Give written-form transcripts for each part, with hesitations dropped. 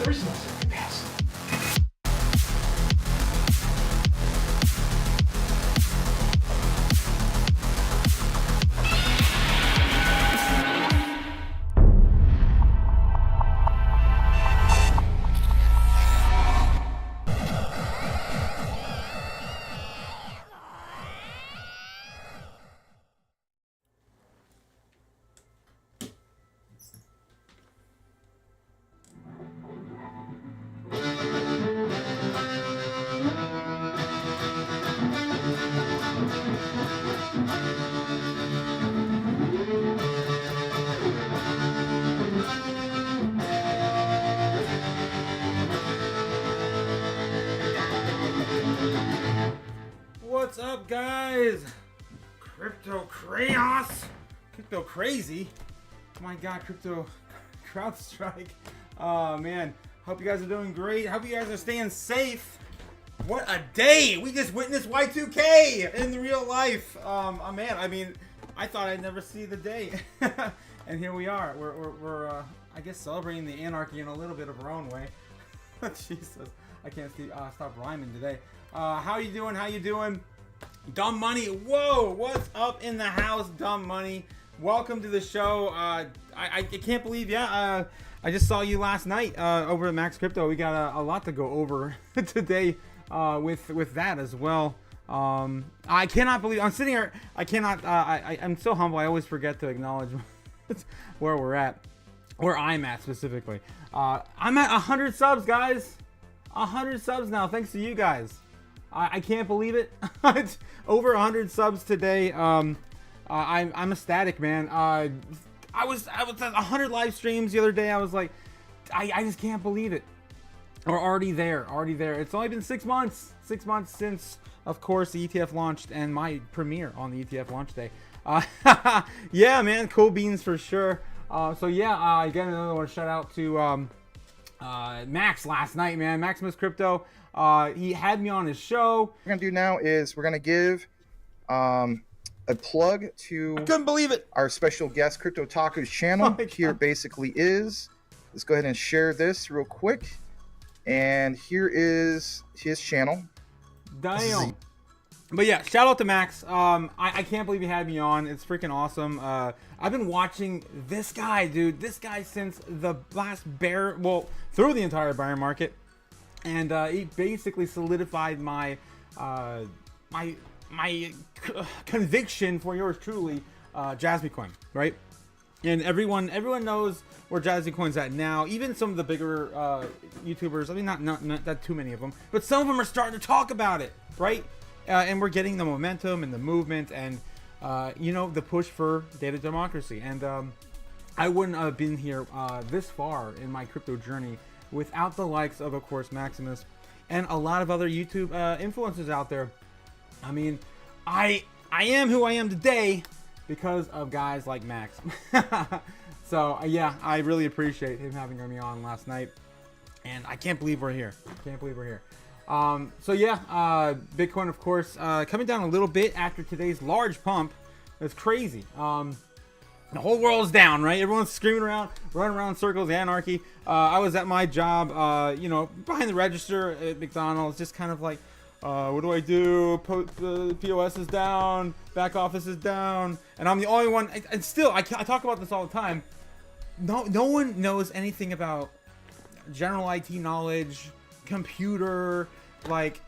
Christmas in the past. What's up, guys? Crypto Chaos? Crypto Crazy? Oh my god, Crypto CrowdStrike. Oh man, hope you guys are doing great. Hope you guys are staying safe. What a day! We just witnessed Y2K in real life. Oh man, I mean, I thought I'd never see the day. And here we are. We're I guess celebrating the anarchy in a little bit of our own way. Jesus, I can't stop rhyming today. How you doing? How you doing? Dumb Money, whoa, what's up in the house, Dumb Money? Welcome to the show. I can't believe, I just saw you last night over at Max Crypto. We got a lot to go over today with that as well. I cannot believe, I'm sitting here, I'm so humble, I always forget to acknowledge where we're at, where I'm at specifically. I'm at 100 subs, guys. 100 subs now, thanks to you guys. I can't believe it. It's over 100 subs today. I'm ecstatic, man. I was at 100 live streams the other day. I was like, I just can't believe it. We're already there. It's only been 6 months. 6 months since, of course, the ETF launched and my premiere on the ETF launch day. Yeah, man, cool beans for sure. So yeah, again, another one shout out to Max last night, man. Maximus Crypto. He had me on his show. What we're gonna do now is we're gonna give a plug to, I couldn't believe it, our special guest Crypto Otaku's channel. Here basically is, let's go ahead and share this real quick, and here is his channel. Damn. But yeah, shout out to Max. I can't believe he had me on. It's freaking awesome. I've been watching this guy, dude. This guy since the last bear, well, through the entire bear market. And he basically solidified my my conviction for yours truly, Jasmine Coin, right? And everyone knows where Jasmine Coin's at now. Even some of the bigger YouTubers. I mean, not that too many of them, but some of them are starting to talk about it, right? And we're getting the momentum and the movement and you know, the push for data democracy. And I wouldn't have been here this far in my crypto journey without the likes of course, Maximus and a lot of other YouTube influencers out there. I mean, I am who I am today because of guys like Max. So yeah, I really appreciate him having me on last night, and I can't believe we're here. So yeah, Bitcoin, of course, coming down a little bit after today's large pump. It's crazy. The whole world's down, right? Everyone's screaming around, running around in circles, anarchy. I was at my job, you know, behind the register at McDonald's, just kind of like, what do I do? POS is down, back office is down, and I'm the only one. And still, I talk about this all the time. No one knows anything about general IT knowledge, computer, like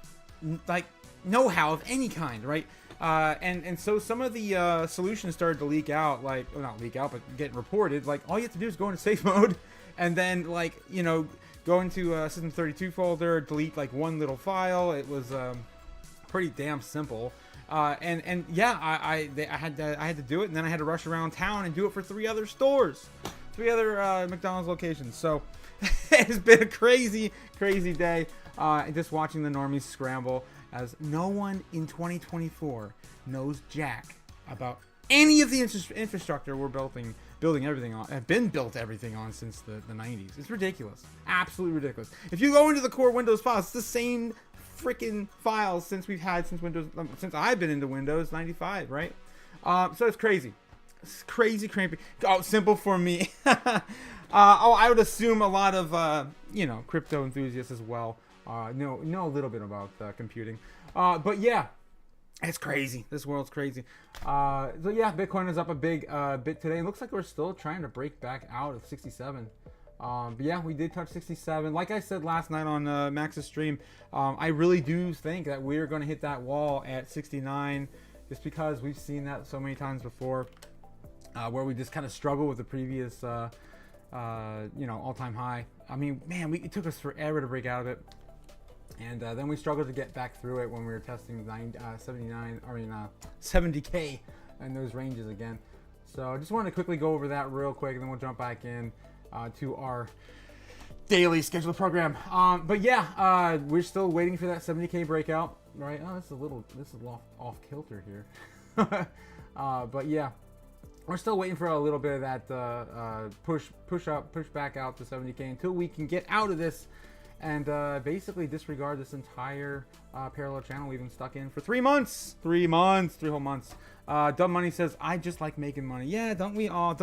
know-how of any kind, right? And so some of the solutions started to leak out, like, well, not leak out, but get reported. Like, all you have to do is go into safe mode, and then, like, you know, go into System 32 folder, delete like one little file. It was pretty damn simple. And yeah, I had to do it, and then I had to rush around town and do it for 3 other stores, 3 other McDonald's locations. So it's been a crazy day. Just watching the normies scramble, as no one in 2024 knows jack about any of the infrastructure we're building everything on, have been built everything on since the 90s. It's ridiculous. Absolutely ridiculous. If you go into the core Windows files, it's the same freaking files since I've been into Windows 95, right? So it's crazy. It's crazy. Oh, simple for me. I would assume a lot of crypto enthusiasts as well. Know a little bit about computing. But yeah, it's crazy. This world's crazy. So yeah, Bitcoin is up a big bit today. It looks like we're still trying to break back out of 67. But yeah, we did touch 67. Like I said last night on Max's stream, I really do think that we're going to hit that wall at 69, just because we've seen that so many times before, where we just kind of struggle with the previous, all-time high. I mean, man, it took us forever to break out of it. And then we struggled to get back through it when we were testing 70K and those ranges again. So I just wanted to quickly go over that real quick, and then we'll jump back in to our daily scheduled program. But yeah, we're still waiting for that 70K breakout, right? Oh, this is off kilter here. But yeah, we're still waiting for a little bit of that push back out to 70K until we can get out of this and basically disregard this entire parallel channel we've been stuck in for 3 months. 3 whole months. Dumb Money says, I just like making money. Yeah, don't we all?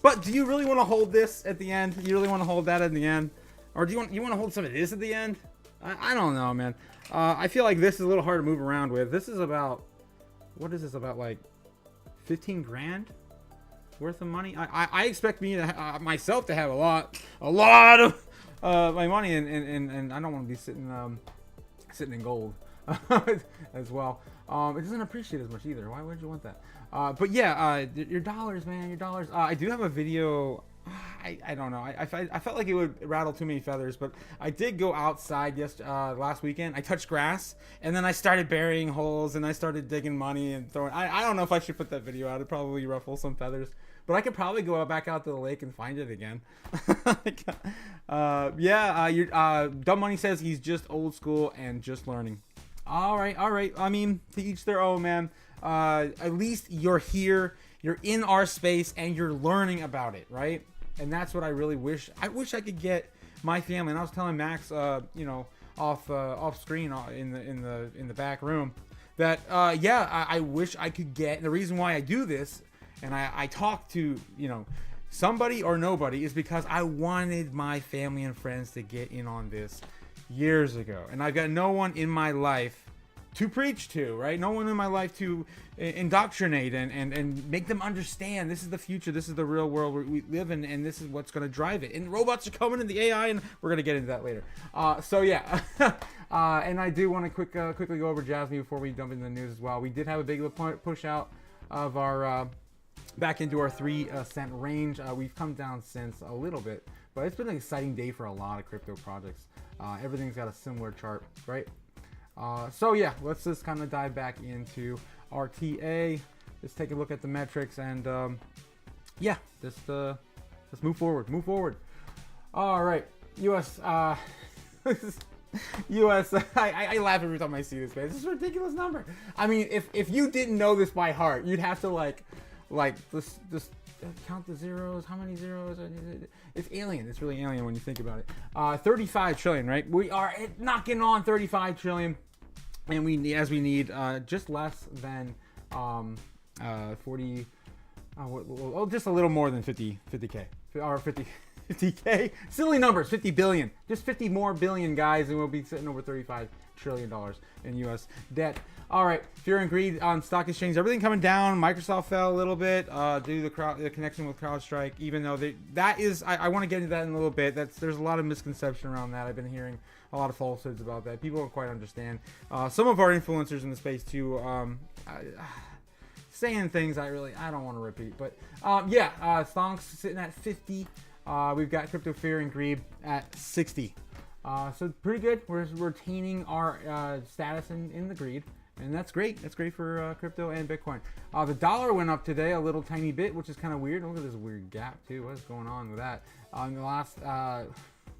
But do you really want to hold this at the end? You really want to hold that at the end? Or do you want to hold some of this at the end? I don't know, man. I feel like this is a little hard to move around with. This is about, what is this about, like 15 grand worth of money? I expect me to myself to have a lot of my money, and I don't want to be sitting in gold as well. It doesn't appreciate as much either. Why would you want that? But yeah, your dollars, man, your dollars. I do have a video. I don't know. I felt like it would rattle too many feathers, but I did go outside last weekend. I touched grass, and then I started burying holes, and I started digging money and throwing. I don't know if I should put that video out. It'd probably ruffle some feathers. But I could probably go back out to the lake and find it again. Dumb Money says he's just old school and just learning. All right. I mean, to each their own, man. At least you're here, you're in our space, and you're learning about it, right? And that's what I really wish. I wish I could get my family. And I was telling Max, off screen in the back room, that I wish I could get. The reason why I do this. And I talk to, somebody or nobody, is because I wanted my family and friends to get in on this years ago. And I've got no one in my life to preach to, right? No one in my life to indoctrinate and make them understand this is the future, this is the real world we live in, and this is what's going to drive it. And robots are coming, and the AI, and we're going to get into that later. So yeah. And I do want to quickly go over Jasmine before we jump into the news as well. We did have a big push out of our... back into our 3-cent range. We've come down since a little bit, but it's been an exciting day for a lot of crypto projects. Everything's got a similar chart, right? So yeah, let's just kind of dive back into our TA. Just take a look at the metrics, and let's move forward. All right, US. US. I laugh every time I see this, man. This is a ridiculous number. I mean, if you didn't know this by heart, you'd have to like just count the zeros. How many zeros? It's alien. It's really alien when you think about it. 35 trillion, right? We are knocking on 35 trillion, and we need just less than 40. Just a little more than 50k or 50k. Silly numbers. 50 billion. Just 50 more billion, guys, and we'll be sitting over $35 trillion in U.S. debt. All right, fear and greed on stock exchange. Everything coming down. Microsoft fell a little bit due to the connection with CrowdStrike. Even though that is, I want to get into that in a little bit. There's a lot of misconception around that. I've been hearing a lot of falsehoods about that. People don't quite understand. Some of our influencers in the space too, saying things I don't want to repeat. But stonks sitting at 50. We've got crypto fear and greed at 60. So pretty good. We're retaining our status in the greed. And that's great. That's great for crypto and Bitcoin. The dollar went up today a little tiny bit, which is kind of weird. Look at this weird gap too. What is going on with that? In the last,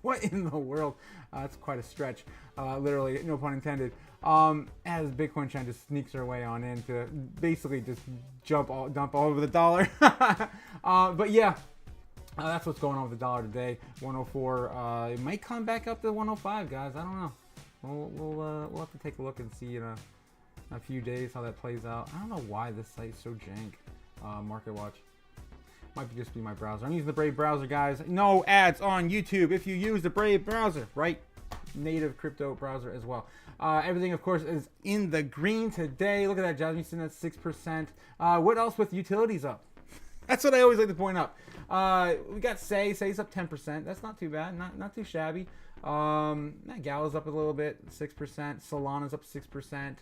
what in the world? That's quite a stretch. Literally, no pun intended. As Bitcoin trying to sneaks her way on in to basically just dump all over the dollar. But yeah. That's what's going on with the dollar today. 104. It might come back up to 105, guys. I don't know. We'll have to take a look and see in a few days how that plays out. I don't know why this site's so jank. Market Watch. Might just be my browser. I'm using the Brave browser, guys. No ads on YouTube if you use the Brave browser, right? Native crypto browser as well. Everything, of course, is in the green today. Look at that, Jasmine sitting at 6%. What else with utilities up? That's what I always like to point out. We got Say's up 10%. That's not too bad. Not too shabby. Gala's up a little bit, 6%. Solana's up 6%.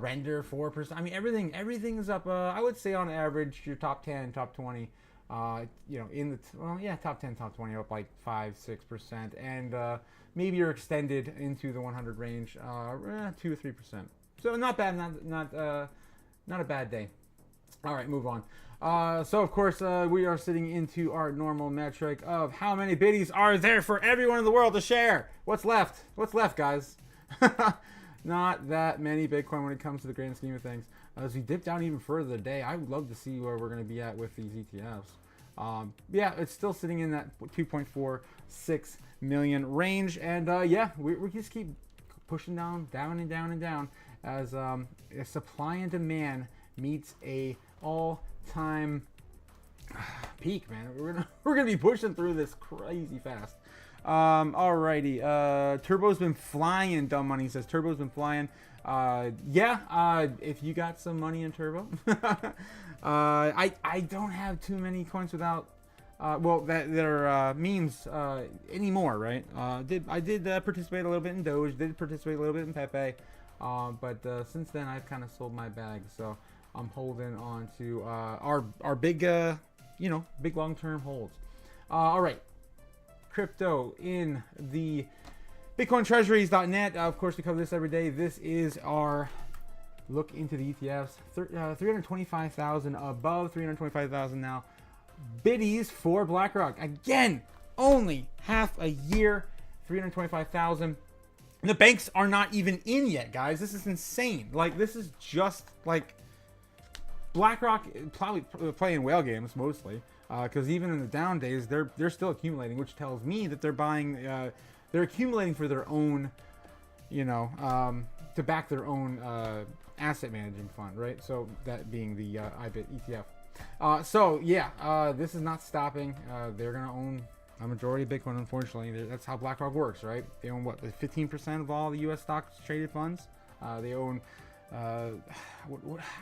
Render 4%. I mean, everything is up. I would say on average, your top 10, top 20. In the top 10, top 20 up like 5-6%, and maybe you're extended into the 100 range, 2 or 3%. So not bad, not a bad day. All right, move on. So of course we are sitting into our normal metric of how many biddies are there for everyone in the world to share. What's left? What's left, guys? Not that many Bitcoin when it comes to the grand scheme of things. As we dip down even further today, I would love to see where we're going to be at with these ETFs. It's still sitting in that 2.46 million range, and we just keep pushing down and down as supply and demand meets a all-time peak, man. We're gonna be pushing through this crazy fast. Alrighty. Turbo's been flying. Dumb Money says Turbo's been flying. If you got some money in Turbo, I don't have too many coins without that are memes anymore, right? I did participate a little bit in Doge, did participate a little bit in Pepe, but since then I've kind of sold my bag, so I'm holding on to our big big long-term holds. All right, crypto in the BitcoinTreasuries.net. Of course, we cover this every day. This is our look into the ETFs. 325,000 above 325,000 now. Biddies for BlackRock. Again, only half a year. 325,000. The banks are not even in yet, guys. This is insane. Like, this is just like BlackRock probably playing whale games mostly, because even in the down days, they're still accumulating, which tells me that they're buying. They're accumulating for their own, to back their own asset managing fund, right? So that being the IBIT ETF. This is not stopping. They're gonna own a majority of Bitcoin. Unfortunately, that's how BlackRock works, right? They own 15% of all the U.S. stocks traded funds. They own I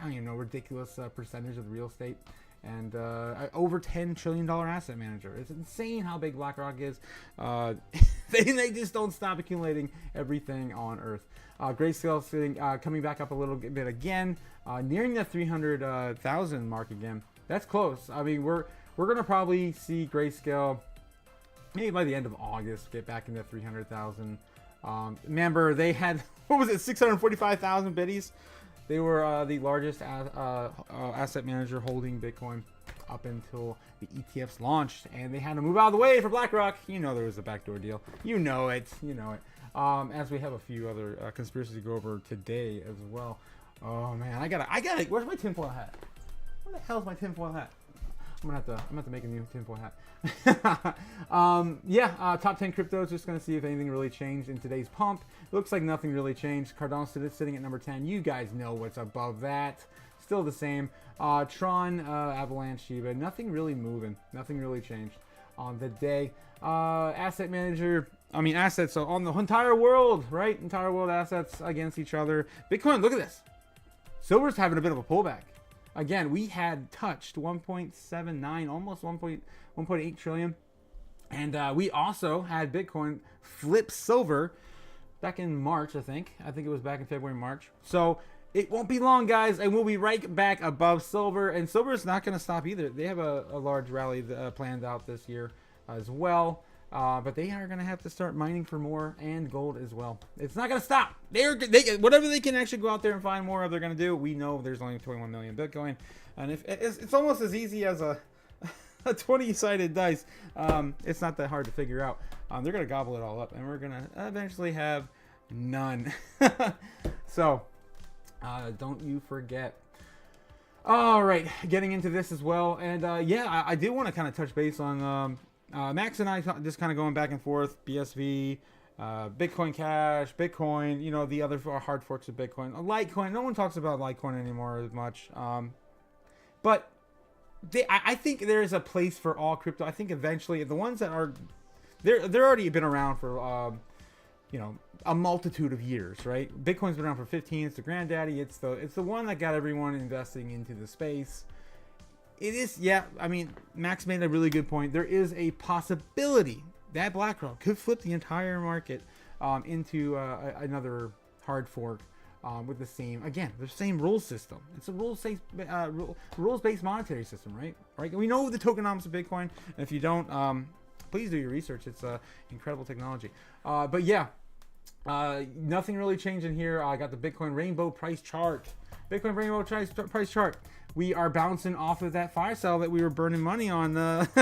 don't even know, ridiculous percentage of the real estate, and over $10 trillion asset manager. It's insane how big BlackRock is. They just don't stop accumulating everything on Earth. Grayscale sitting, coming back up a little bit again, nearing the 300,000 mark again. That's close. I mean, we're gonna probably see Grayscale maybe by the end of August get back into 300,000. Remember, they had 645,000 biddies. They were the largest asset manager holding Bitcoin up until the ETFs launched, and they had to move out of the way for BlackRock. There was a backdoor deal. You know it. As we have a few other conspiracies to go over today as well. Oh man, I gotta. Where's my tinfoil hat? Where the hell's my tinfoil hat? I'm gonna have to make a new tinfoil hat. Top 10 cryptos. Just gonna see if anything really changed in today's pump. Looks like nothing really changed. Cardano's sitting at number 10. You guys know what's above that. Still the same. Tron, Avalanche, Shiba. Nothing really moving. Nothing really changed on the day. Asset manager. Assets on the entire world, right? Entire world assets against each other. Bitcoin. Look at this. Silver's having a bit of a pullback. Again, we had touched 1.79, almost 1.8 trillion. And we also had Bitcoin flip silver back in March, I think. I think it was back in February, March. So it won't be long, guys, and we'll be right back above silver. And silver is not going to stop either. They have a large rally planned out this year as well. But they are going to have to start mining for more, and gold as well. It's not going to stop. Whatever they can actually go out there and find more of, they're going to do. We know there's only 21 million Bitcoin, and if it's almost as easy as a 20-sided dice. It's not that hard to figure out. They're going to gobble it all up, and we're going to eventually have none. So don't you forget. All right, getting into this as well, and I do want to kind of touch base on. Max and I just kind of going back and forth, BSV, Bitcoin Cash, Bitcoin, the other hard forks of Bitcoin. Litecoin, no one talks about Litecoin anymore as much. But I think there is a place for all crypto. I think eventually the ones that are, they're already been around for, you know, a multitude of years, right? Bitcoin's been around for 15. It's the granddaddy. It's the one that got everyone investing into the space. It is, yeah. I mean, Max made a really good point. There is a possibility that BlackRock could flip the entire market into another hard fork with the same rules system. It's a rules-based monetary system, right? Right. We know the tokenomics of Bitcoin, and if you don't, please do your research. It's incredible technology. But yeah, nothing really changed in here. I got the Bitcoin rainbow price chart. Bitcoin rainbow price chart. We are bouncing off of that fire sale that we were burning money on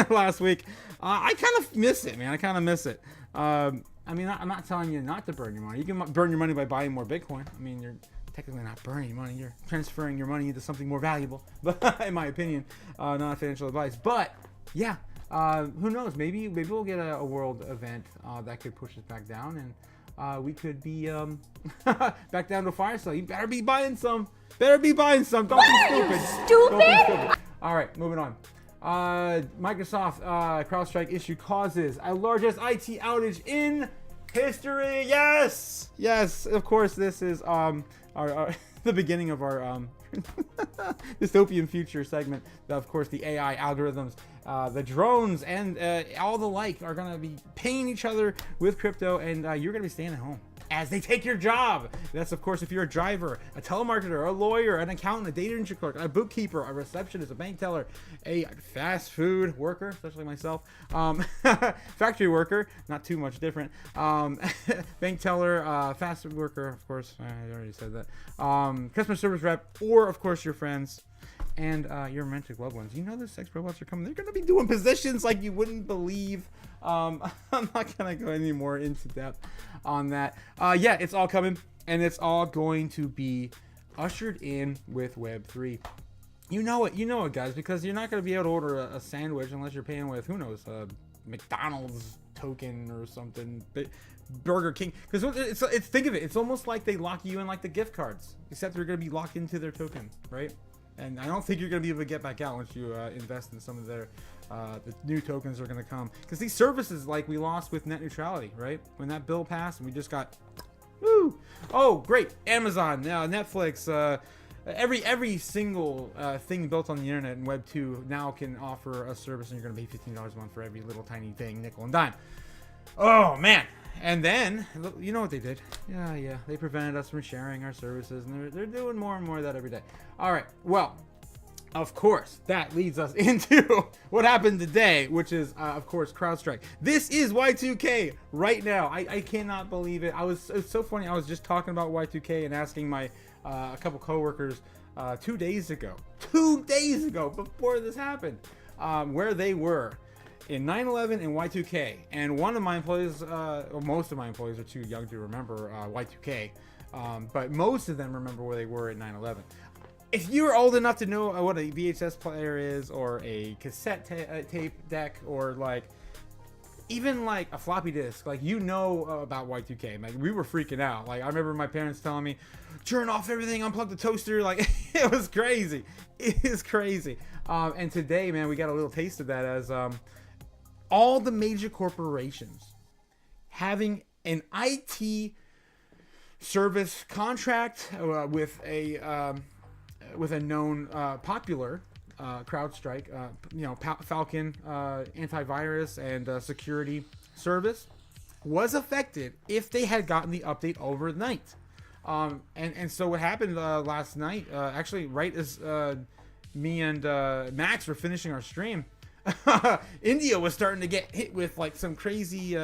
last week. I kind of miss it, man. I kind of miss it. I mean, I'm not telling you not to burn your money. You can burn your money by buying more Bitcoin. I mean, you're technically not burning money. You're transferring your money into something more valuable. But in my opinion, not financial advice. But yeah, who knows? Maybe we'll get a world event that could push us back down, and we could be back down to a fire sale. You better be buying some. Don't be stupid. Don't be stupid. All right, moving on. Microsoft CrowdStrike issue causes a largest IT outage in history. Yes, of course, this is our the beginning of our dystopian future segment. Of course, the AI algorithms, the drones, and all the like are going to be paying each other with crypto, and you're going to be staying at home as they take your job. That's, of course, if you're a driver, a telemarketer, a lawyer, an accountant, a data entry clerk, a bookkeeper, a receptionist, a bank teller, a fast food worker, especially myself, factory worker, not too much different, bank teller, fast food worker, of course, I already said that, customer service rep, or, of course, your friends and your romantic loved ones. You know the sex robots are coming. They're going to be doing positions like you wouldn't believe. I'm not going to go any more into depth on that. Yeah, it's all coming, and it's all going to be ushered in with Web3. You know it, guys, because you're not going to be able to order a sandwich unless you're paying with, who knows, a McDonald's token or something. Burger King, because it's think of it, it's almost like they lock you in like the gift cards, except they're going to be locked into their token, right? And I don't think you're going to be able to get back out once you invest in some of their the new tokens are going to come, because these services, like we lost with net neutrality, right? When that bill passed and we just got oh great, Amazon, Netflix, every single thing built on the internet in Web 2 now can offer a service, and you're going to pay $15 a month for every little tiny thing, nickel and dime. Oh man. And then, you know what they did? Yeah, they prevented us from sharing our services, and they're doing more and more of that every day. All right, well, of course, that leads us into what happened today, which is, of course, CrowdStrike. This is Y2K right now. I cannot believe it. It's so funny. I was just talking about Y2K and asking my a couple coworkers 2 days ago, before this happened, where they were in 9/11 and Y2K, and one of my employees, or most of my employees are too young to remember Y2K, but most of them remember where they were at 9/11. If you're old enough to know what a VHS player is, or a cassette tape deck, or like even like a floppy disk, like, you know about Y2K. Like, we were freaking out. Like, I remember my parents telling me, turn off everything, unplug the toaster. Like, it was crazy. It is crazy. And today, man, we got a little taste of that as all the major corporations having an IT service contract with a known popular CrowdStrike, Falcon antivirus and security service was affected if they had gotten the update overnight. And so what happened last night, actually right as me and Max were finishing our stream, India was starting to get hit with like some crazy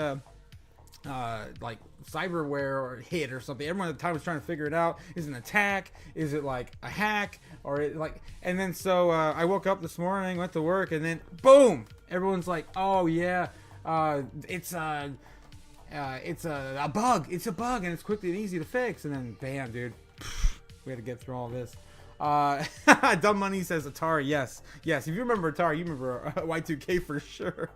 like cyberware or hit or something. Everyone at the time was trying to figure it out. Is it an attack? Is it like a hack? Or it like, and then so I woke up this morning, went to work, and then boom, everyone's like, oh yeah, it's a bug. It's a bug, and it's quickly and easy to fix. And then bam, dude, we had to get through all this. Dumb Money says Atari. Yes. If you remember Atari, you remember Y2K for sure.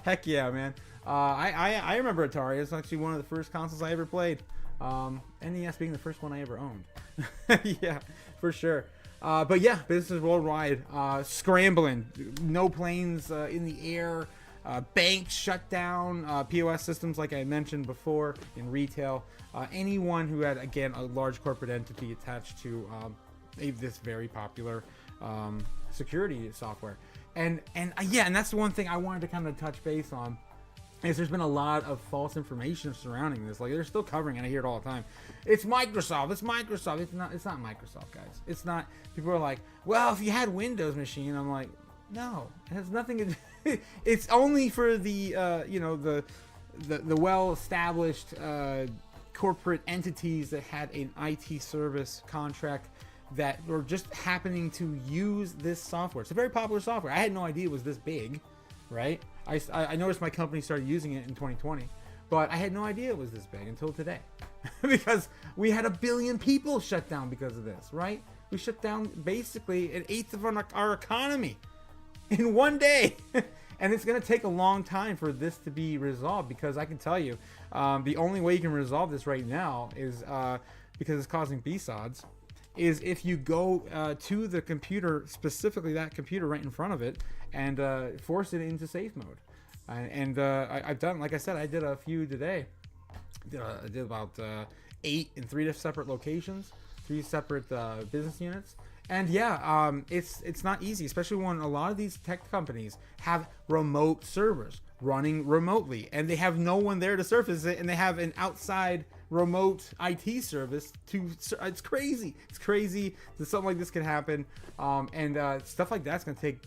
Heck yeah, man. I remember Atari. It's actually one of the first consoles I ever played. NES being the first one I ever owned. Yeah, for sure. But yeah, businesses worldwide scrambling. No planes in the air. Banks shut down. POS systems, like I mentioned before, in retail. Anyone who had, again, a large corporate entity attached to this very popular security software. And that's the one thing I wanted to kind of touch base on. Is there's been a lot of false information surrounding this. Like, they're still covering, and I hear it all the time. It's Microsoft. It's Microsoft. It's not Microsoft, guys. It's not. People are like, well, if you had Windows machine, I'm like, no, it has nothing to do. It's only for the the well-established corporate entities that had an IT service contract that were just happening to use this software. It's a very popular software. I had no idea it was this big, right? I noticed my company started using it in 2020, but I had no idea it was this big until today. Because we had 1 billion people shut down because of this, right? We shut down basically 1/8 of our economy in one day. And it's going to take a long time for this to be resolved, because I can tell you, the only way you can resolve this right now is because it's causing BSODs, is if you go to the computer, specifically that computer right in front of it, and force it into safe mode. I've done, like I said, I did a few today. I did about 8 in 3 separate locations, 3 separate business units. And yeah, it's not easy, especially when a lot of these tech companies have remote servers running remotely, and they have no one there to surface it, and they have an outside remote IT service to. It's crazy. It's crazy that something like this can happen, and stuff like that's gonna take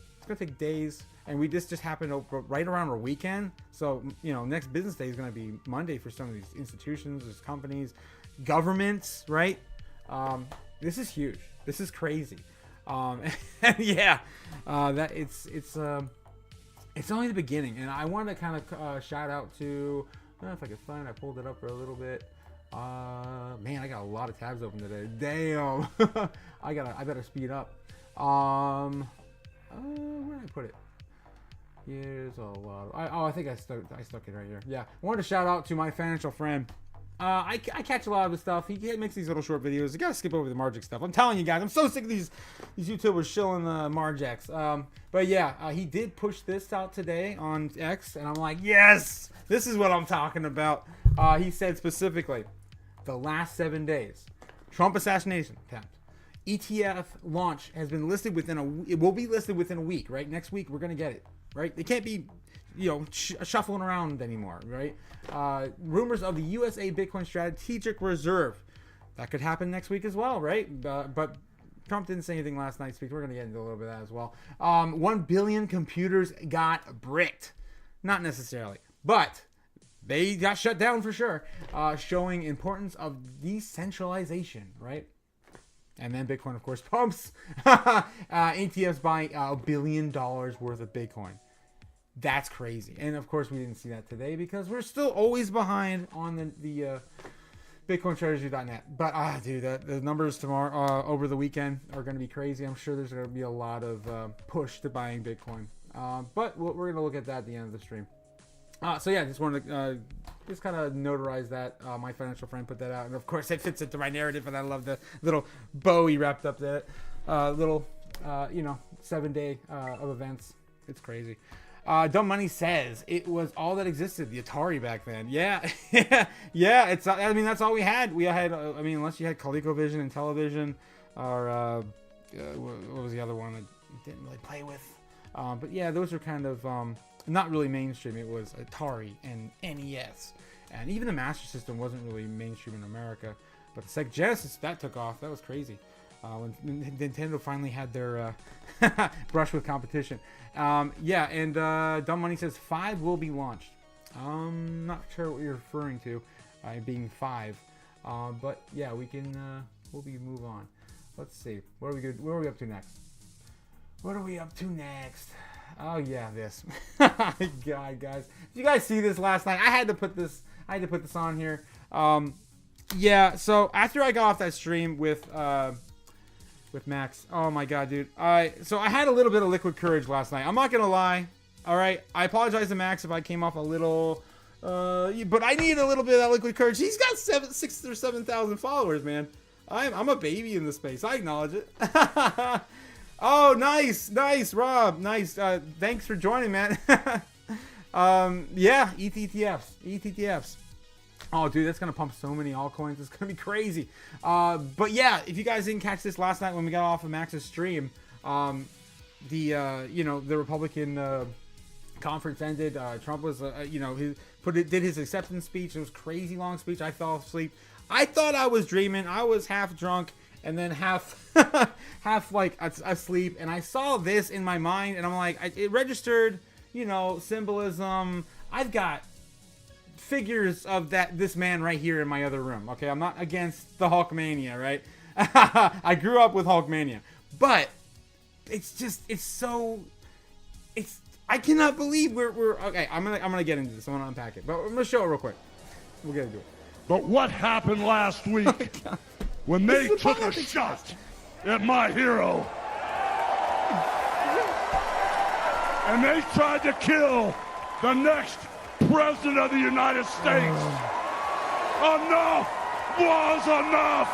days. And we just happened right around our weekend, so next business day is gonna be Monday for some of these institutions, these companies, governments, right? This is huge. This is crazy. And yeah, that it's only the beginning. And I want to kind of shout out to, I don't know if I can find it. I pulled it up for a little bit. Man, I got a lot of tabs open today. Damn. I better speed up. Where did I put it? Here's a lot of, I think I stuck it right here. Yeah, I wanted to shout out to my financial friend. I catch a lot of his stuff. He makes these little short videos. You gotta skip over the Margex stuff. I'm telling you guys, I'm so sick of these YouTubers shilling the Margex. But yeah, he did push this out today on X, and I'm like, yes, this is what I'm talking about. He said specifically, the last 7 days, Trump assassination attempt, ETF launch has been listed it will be listed within a week, right? Next week we're gonna get it, right? They can't be shuffling around anymore, right? Rumors of the USA Bitcoin Strategic Reserve. That could happen next week as well, right? But Trump didn't say anything last night's speech. We're going to get into a little bit of that as well. 1 billion computers got bricked. Not necessarily, but they got shut down for sure, showing importance of decentralization, right? And then Bitcoin, of course, pumps. ETFs buying $1 billion worth of Bitcoin. That's crazy. And of course we didn't see that today because we're still always behind on the bitcoinstrategy.net. But dude, the numbers tomorrow over the weekend are going to be crazy. I'm sure there's going to be a lot of push to buying Bitcoin. But we're going to look at that at the end of the stream. So yeah, just wanted to just kind of notarize that. My financial friend put that out, and of course it fits into my narrative, and I love the little bow he wrapped up that little 7 day of events. It's crazy. Dumb Money says it was all that existed, the Atari back then. Yeah, yeah. That's all we had. We had, unless you had ColecoVision and television, or what was the other one that didn't really play with? But yeah, those are kind of not really mainstream. It was Atari and NES, and even the Master System wasn't really mainstream in America. But the Sega Genesis, that took off. That was crazy. When Nintendo finally had their brush with competition. Yeah, and Dumb Money says 5 will be launched. I'm not sure what you're referring to, being 5. But yeah, we'll move on. Let's see. What are we up to next? What are we up to next? Oh yeah, this. God, guys. Did you guys see this last night? I had to put this on here. Yeah, so after I got off that stream with Max. Oh my god, dude. So I had a little bit of liquid courage last night. I'm not gonna lie. All right, I apologize to Max if I came off a little, but I needed a little bit of that liquid courage. He's got 6,000 or 7,000 followers, man. I'm a baby in the space. I acknowledge it. Oh, nice, Rob. Nice. Thanks for joining, man. Yeah, ETTFs. Oh, dude, that's gonna pump so many altcoins. It's gonna be crazy. But yeah, if you guys didn't catch this last night when we got off of Max's stream, the Republican conference ended. Trump was, did his acceptance speech. It was a crazy long speech. I fell asleep. I thought I was dreaming. I was half drunk and then half like asleep. And I saw this in my mind, and I'm like, it registered, symbolism. I've got figures of this man right here in my other room. Okay, I'm not against the Hulkmania, right? I grew up with Hulkmania, but I cannot believe we're okay. I'm gonna get into this. I want to unpack it, but I'm gonna show it real quick. We're gonna do it. But what happened last week when they took a shot at my hero and they tried to kill the next President of the United States? Enough was enough,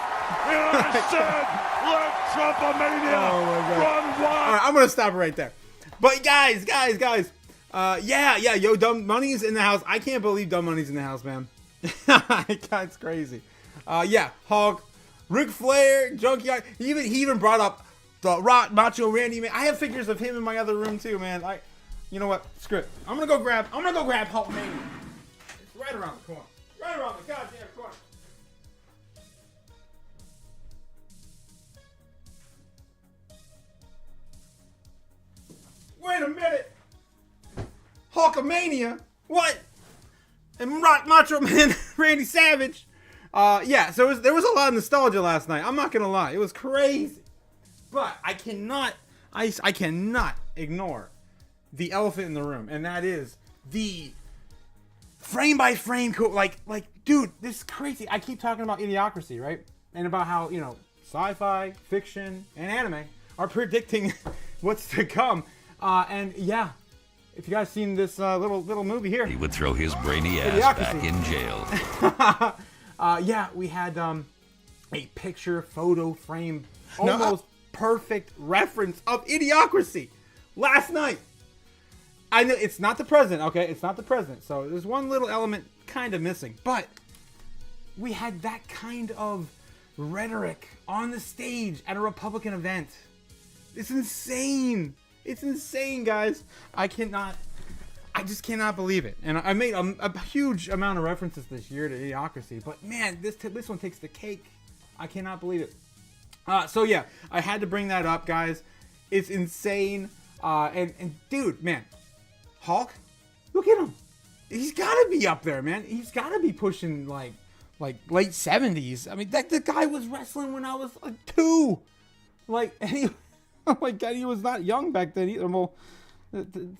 and I said, let Trumpomania run wild. All right, I'm gonna stop right there. But guys, yo, Dumb Money's in the house. I can't believe Dumb Money's in the house, man. It's crazy. Hulk, Ric Flair, Junkyard. He even brought up the Rock, Macho Randy, man. I have figures of him in my other room too, man. You know what? Screw it. I'm gonna go grab Hulkmania. It's right around the corner. Right around the goddamn corner. Wait a minute. Hulkamania? What? And Rock Macho Man Randy Savage. So there was a lot of nostalgia last night. I'm not gonna lie. It was crazy. But I cannot ignore the elephant in the room, and that is the frame by frame dude, this is crazy. I keep talking about Idiocracy, right? And about how, sci-fi, fiction, and anime are predicting what's to come. If you guys seen this little movie here, he would throw his brainy ass back in jail. We had a picture photo frame, almost perfect reference of Idiocracy last night. I know it's not the president, okay? It's not the president. So there's one little element kind of missing, but we had that kind of rhetoric on the stage at a Republican event. It's insane. It's insane, guys. I just cannot believe it. And I made a huge amount of references this year to Idiocracy, but man, this one takes the cake. I cannot believe it. I had to bring that up, guys. It's insane. And dude, man, Hulk, look at him. He's got to be up there, man. He's got to be pushing like late 70s. I mean, the guy was wrestling when I was 2. Oh my God, he was not young back then either. Well,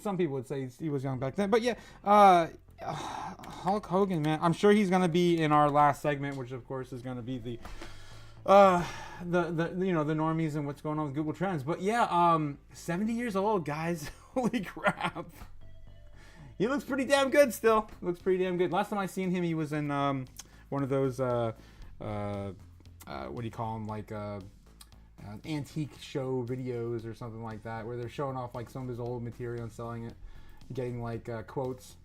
some people would say he was young back then, but yeah, Hulk Hogan, man. I'm sure he's gonna be in our last segment, which of course is gonna be the normies and what's going on with Google Trends. But yeah, 70 years old, guys. Holy crap. He looks pretty damn good still. Looks pretty damn good. Last time I seen him, he was in one of those what do you call them, antique show videos or something like that, where they're showing off some of his old material and selling it, getting quotes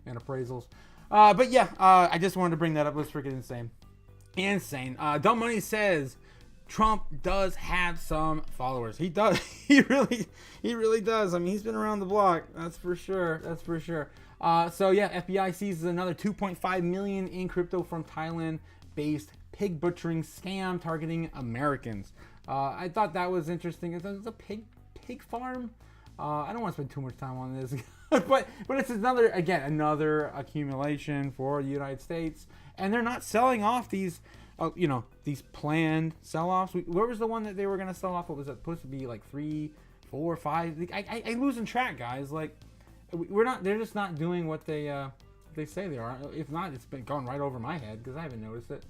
and appraisals. I just wanted to bring that up. It was freaking insane. Dumb Money says Trump does have some followers. He does. He really does. I mean, he's been around the block. That's for sure. FBI seizes another 2.5 million in crypto from Thailand-based pig butchering scam targeting Americans. I thought that was interesting. It's a pig farm. I don't want to spend too much time on this, but it's another accumulation for the United States, and they're not selling off these planned sell-offs. Where was the one that they were going to sell off? What was it supposed to be, 3, 4, 5? I'm losing track, guys. They're just not doing what they say they are. If not, it's been going right over my head because I haven't noticed it.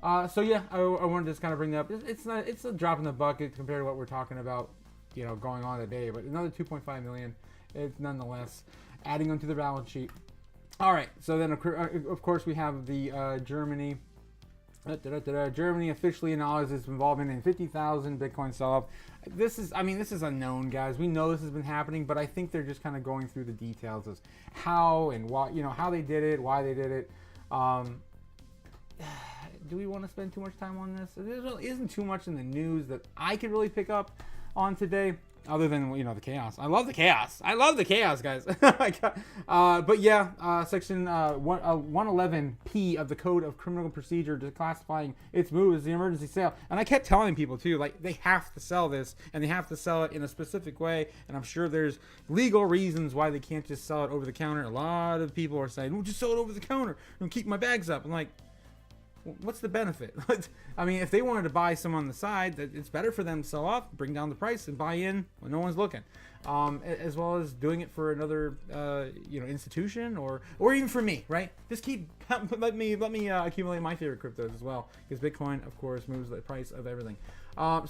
I wanted to just kind of bring that up. It's a drop in the bucket compared to what we're talking about, going on today. But another 2.5 million, it's nonetheless adding onto the balance sheet. All right. So then, of course, we have the Germany Germany officially acknowledges its involvement in 50,000 Bitcoin sell-off. This is unknown, guys. We know this has been happening, but I think they're just kind of going through the details of how and why, how they did it, why they did it. Do we want to spend too much time on this? There really isn't too much in the news that I could really pick up on today, other than the chaos. I love the chaos. I love the chaos, guys. But yeah, section 111P of the Code of Criminal Procedure declassifying its move as the emergency sale. And I kept telling people too, like, they have to sell this, and they have to sell it in a specific way. And I'm sure there's legal reasons why they can't just sell it over the counter. A lot of people are saying, "Well, just sell it over the counter and keep my bags up." I'm like, what's the benefit? I mean, if they wanted to buy some on the side, it's better for them to sell off, bring down the price, and buy in when no one's looking. As well as doing it for another, institution or even for me, right? Just let me accumulate my favorite cryptos as well, because Bitcoin, of course, moves the price of everything. Bank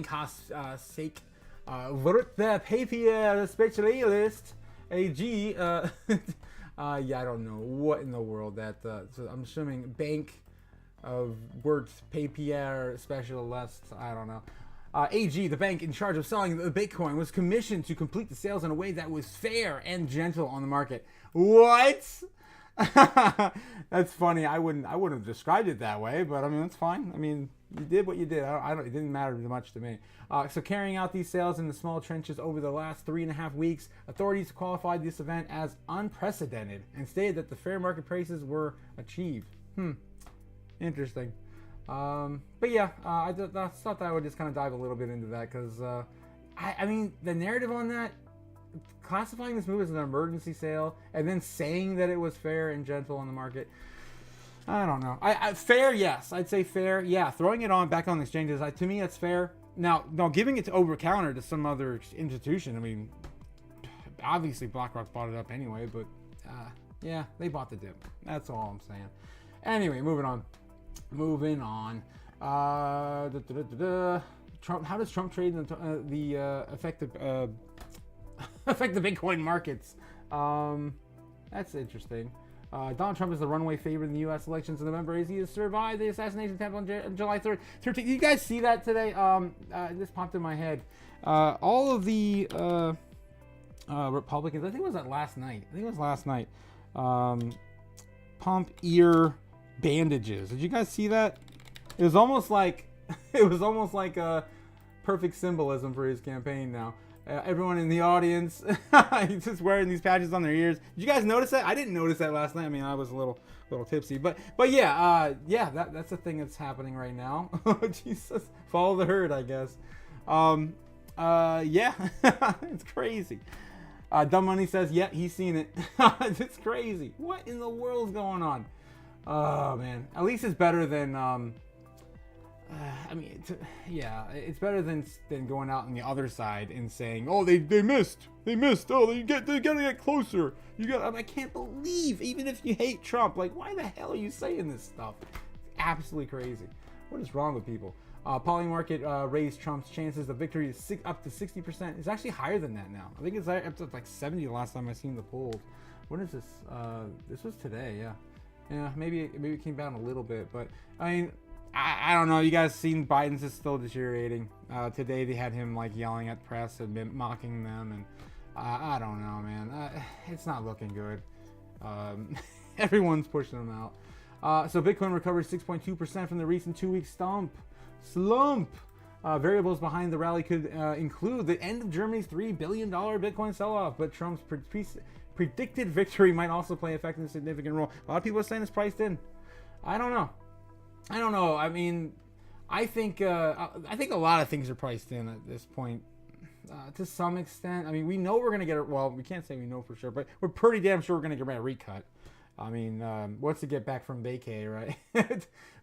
has sake wird the papier specialist AG. I don't know what in the world that. So I'm assuming Bank of Worth Papier Specialist. I don't know. AG, the bank in charge of selling the Bitcoin, was commissioned to complete the sales in a way that was fair and gentle on the market. What? That's funny. I wouldn't have described it that way, but I mean, that's fine. I mean, you did what you did. It didn't matter much to me. So carrying out these sales in the small trenches over the last 3.5 weeks, authorities qualified this event as unprecedented and stated that the fair market prices were achieved. Interesting. But yeah, I thought that I would just kind of dive a little bit into that, because I mean, the narrative on that, classifying this move as an emergency sale and then saying that it was fair and gentle on the market, I don't know. Fair, yes. I'd say fair. Yeah, throwing it back on the exchanges, to me, that's fair. Now, giving it to over-counter to some other institution, I mean, obviously BlackRock bought it up anyway, but yeah, they bought the dip. That's all I'm saying. Anyway, moving on. Trump. How does Trump trade affect the Bitcoin markets? That's interesting. Donald Trump is the runaway favorite in the U.S. elections in November as he has survived the assassination attempt on July 13th. Did you guys see that today? This popped in my head. All of the Republicans, I think it was last night. Pump ear bandages. Did you guys see that? It was almost like a perfect symbolism for his campaign now. Everyone in the audience, he's just wearing these patches on their ears. Did you guys notice that? I didn't notice that last night. I mean, I was a little tipsy, but yeah, that's the thing that's happening right now. Jesus, follow the herd, I guess. Yeah, it's crazy. Dumb Money says, yeah, he's seen it. It's crazy. What in the world's going on? Oh man, at least it's better than it's better than going out on the other side and saying, "Oh, they missed. Oh, they gotta get closer. I can't believe, even if you hate Trump, like, why the hell are you saying this stuff? It's absolutely crazy. What is wrong with people? Polymarket raised Trump's chances of victory up to 60%. It's actually higher than that now. I think it's up to like 70 the last time I seen the polls. What is this? This was today. Yeah. Maybe it came down a little bit, but I mean, I don't know. You guys seen Biden's is still deteriorating. Today they had him like yelling at press and mocking them, and I don't know, man. It's not looking good. Everyone's pushing them out. So Bitcoin recovers 6.2% from the recent 2-week slump. Variables behind the rally could include the end of Germany's $3 billion Bitcoin sell-off, but Trump's predicted victory might also play a significant role. A lot of people are saying it's priced in. I don't know. I mean, I think a lot of things are priced in at this point, to some extent. I mean, we know we're gonna get it. Well, we can't say we know for sure, but we're pretty damn sure we're gonna get a recut. I mean, what's to get back from vacay, right?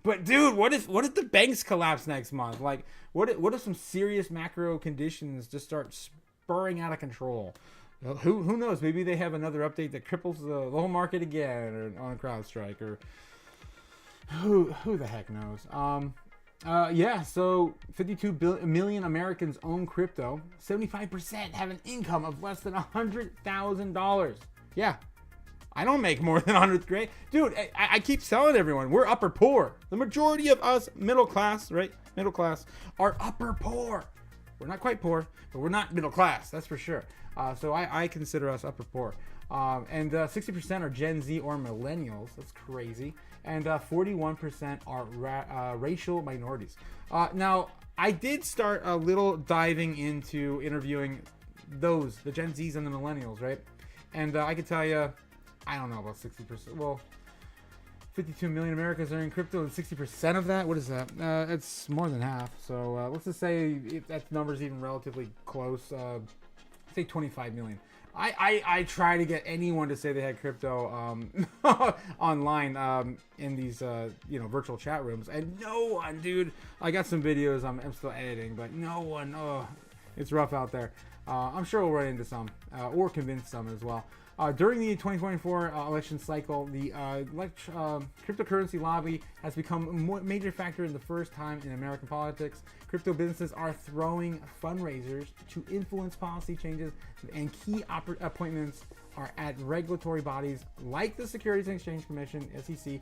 But dude, what if the banks collapse next month? Like, what if some serious macro conditions just start spurring out of control? Who knows? Maybe they have another update that cripples the whole market again, or on CrowdStrike, or who the heck knows? So 52 million Americans own crypto. 75% have an income of less than $100,000. Yeah, I don't make more than 100 grand. Dude, I keep telling everyone, we're upper poor. The majority of us, middle class, right? Middle class, are upper poor. We're not quite poor, but we're not middle class, that's for sure. So I consider us upper poor. And 60% are Gen Z or millennials. That's crazy. And 41% are racial minorities. Now, I did start a little diving into interviewing the Gen Zs and the millennials, right? And I could tell you, I don't know about 60%. Well, 52 million Americans are in crypto, and 60% of that, what is that? It's more than half. So let's just say if that number's even relatively close. Say 25 million. I try to get anyone to say they had crypto online in these virtual chat rooms, and no one, dude. I got some videos I'm still editing, but no one. Oh, it's rough out there. I'm sure we'll run into some or convince some as well. During the 2024 election cycle, the cryptocurrency lobby has become a major factor in the first time in American politics. Crypto businesses are throwing fundraisers to influence policy changes, and key appointments are at regulatory bodies like the Securities and Exchange Commission, SEC,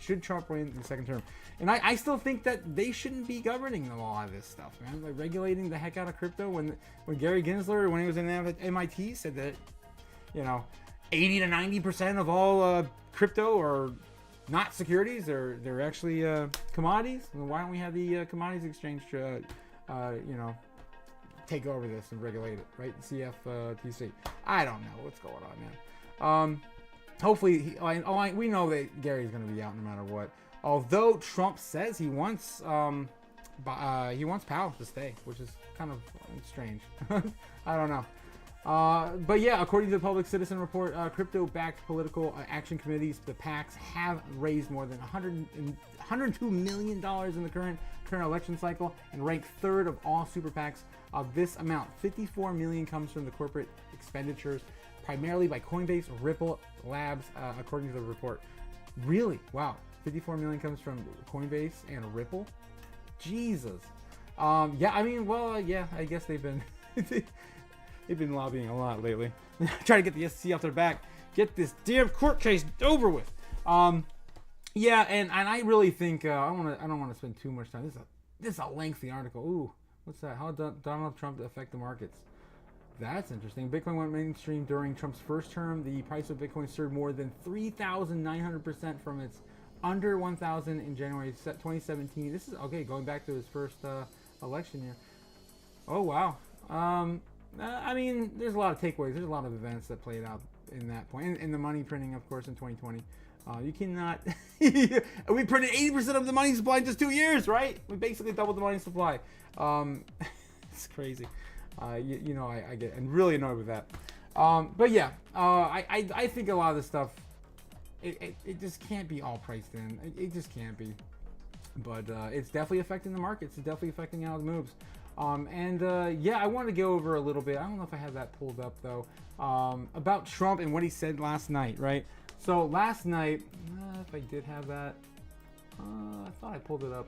should Trump win the second term. And I still think that they shouldn't be governing a lot of this stuff, man. Like regulating the heck out of crypto. When Gary Gensler, when he was in MIT, said that 80 to 90% of all crypto are not securities, they're actually commodities. Well, why don't we have the commodities exchange take over this and regulate it, right? CFTC. I don't know what's going on, man. Hopefully we know that Gary's going to be out no matter what, although Trump says he wants Powell to stay, which is kind of strange. I don't know. But yeah, according to the Public Citizen Report, crypto-backed political action committees, the PACs, have raised more than $102 million in the current election cycle and rank third of all super PACs. Of this amount, $54 million comes from the corporate expenditures, primarily by Coinbase, Ripple, Labs, according to the report. Really? Wow. $54 million comes from Coinbase and Ripple? Jesus. Yeah, I mean, well, yeah, I guess they've been... They've been lobbying a lot lately. Trying to get the SEC off their back. Get this damn court case over with. Yeah, and I really think I don't want to spend too much time. This is a lengthy article. Ooh, what's that? How Donald Trump to affect the markets? That's interesting. Bitcoin went mainstream during Trump's first term. The price of Bitcoin surged more than 3,900% from its under 1,000 in January 2017. This is okay. Going back to his first election year. Oh wow. I mean, there's a lot of takeaways. There's a lot of events that played out in that point. And the money printing, of course, in 2020. You cannot... we printed 80% of the money supply in just 2 years, right? We basically doubled the money supply. It's crazy. I get and really annoyed with that. But yeah, I think a lot of this stuff, it just can't be all priced in. It just can't be. But it's definitely affecting the markets. It's definitely affecting how it moves. Yeah, I want to go over a little bit. I don't know if I have that pulled up though. About Trump and what he said last night, right? So last night, if I did have that, I thought I pulled it up.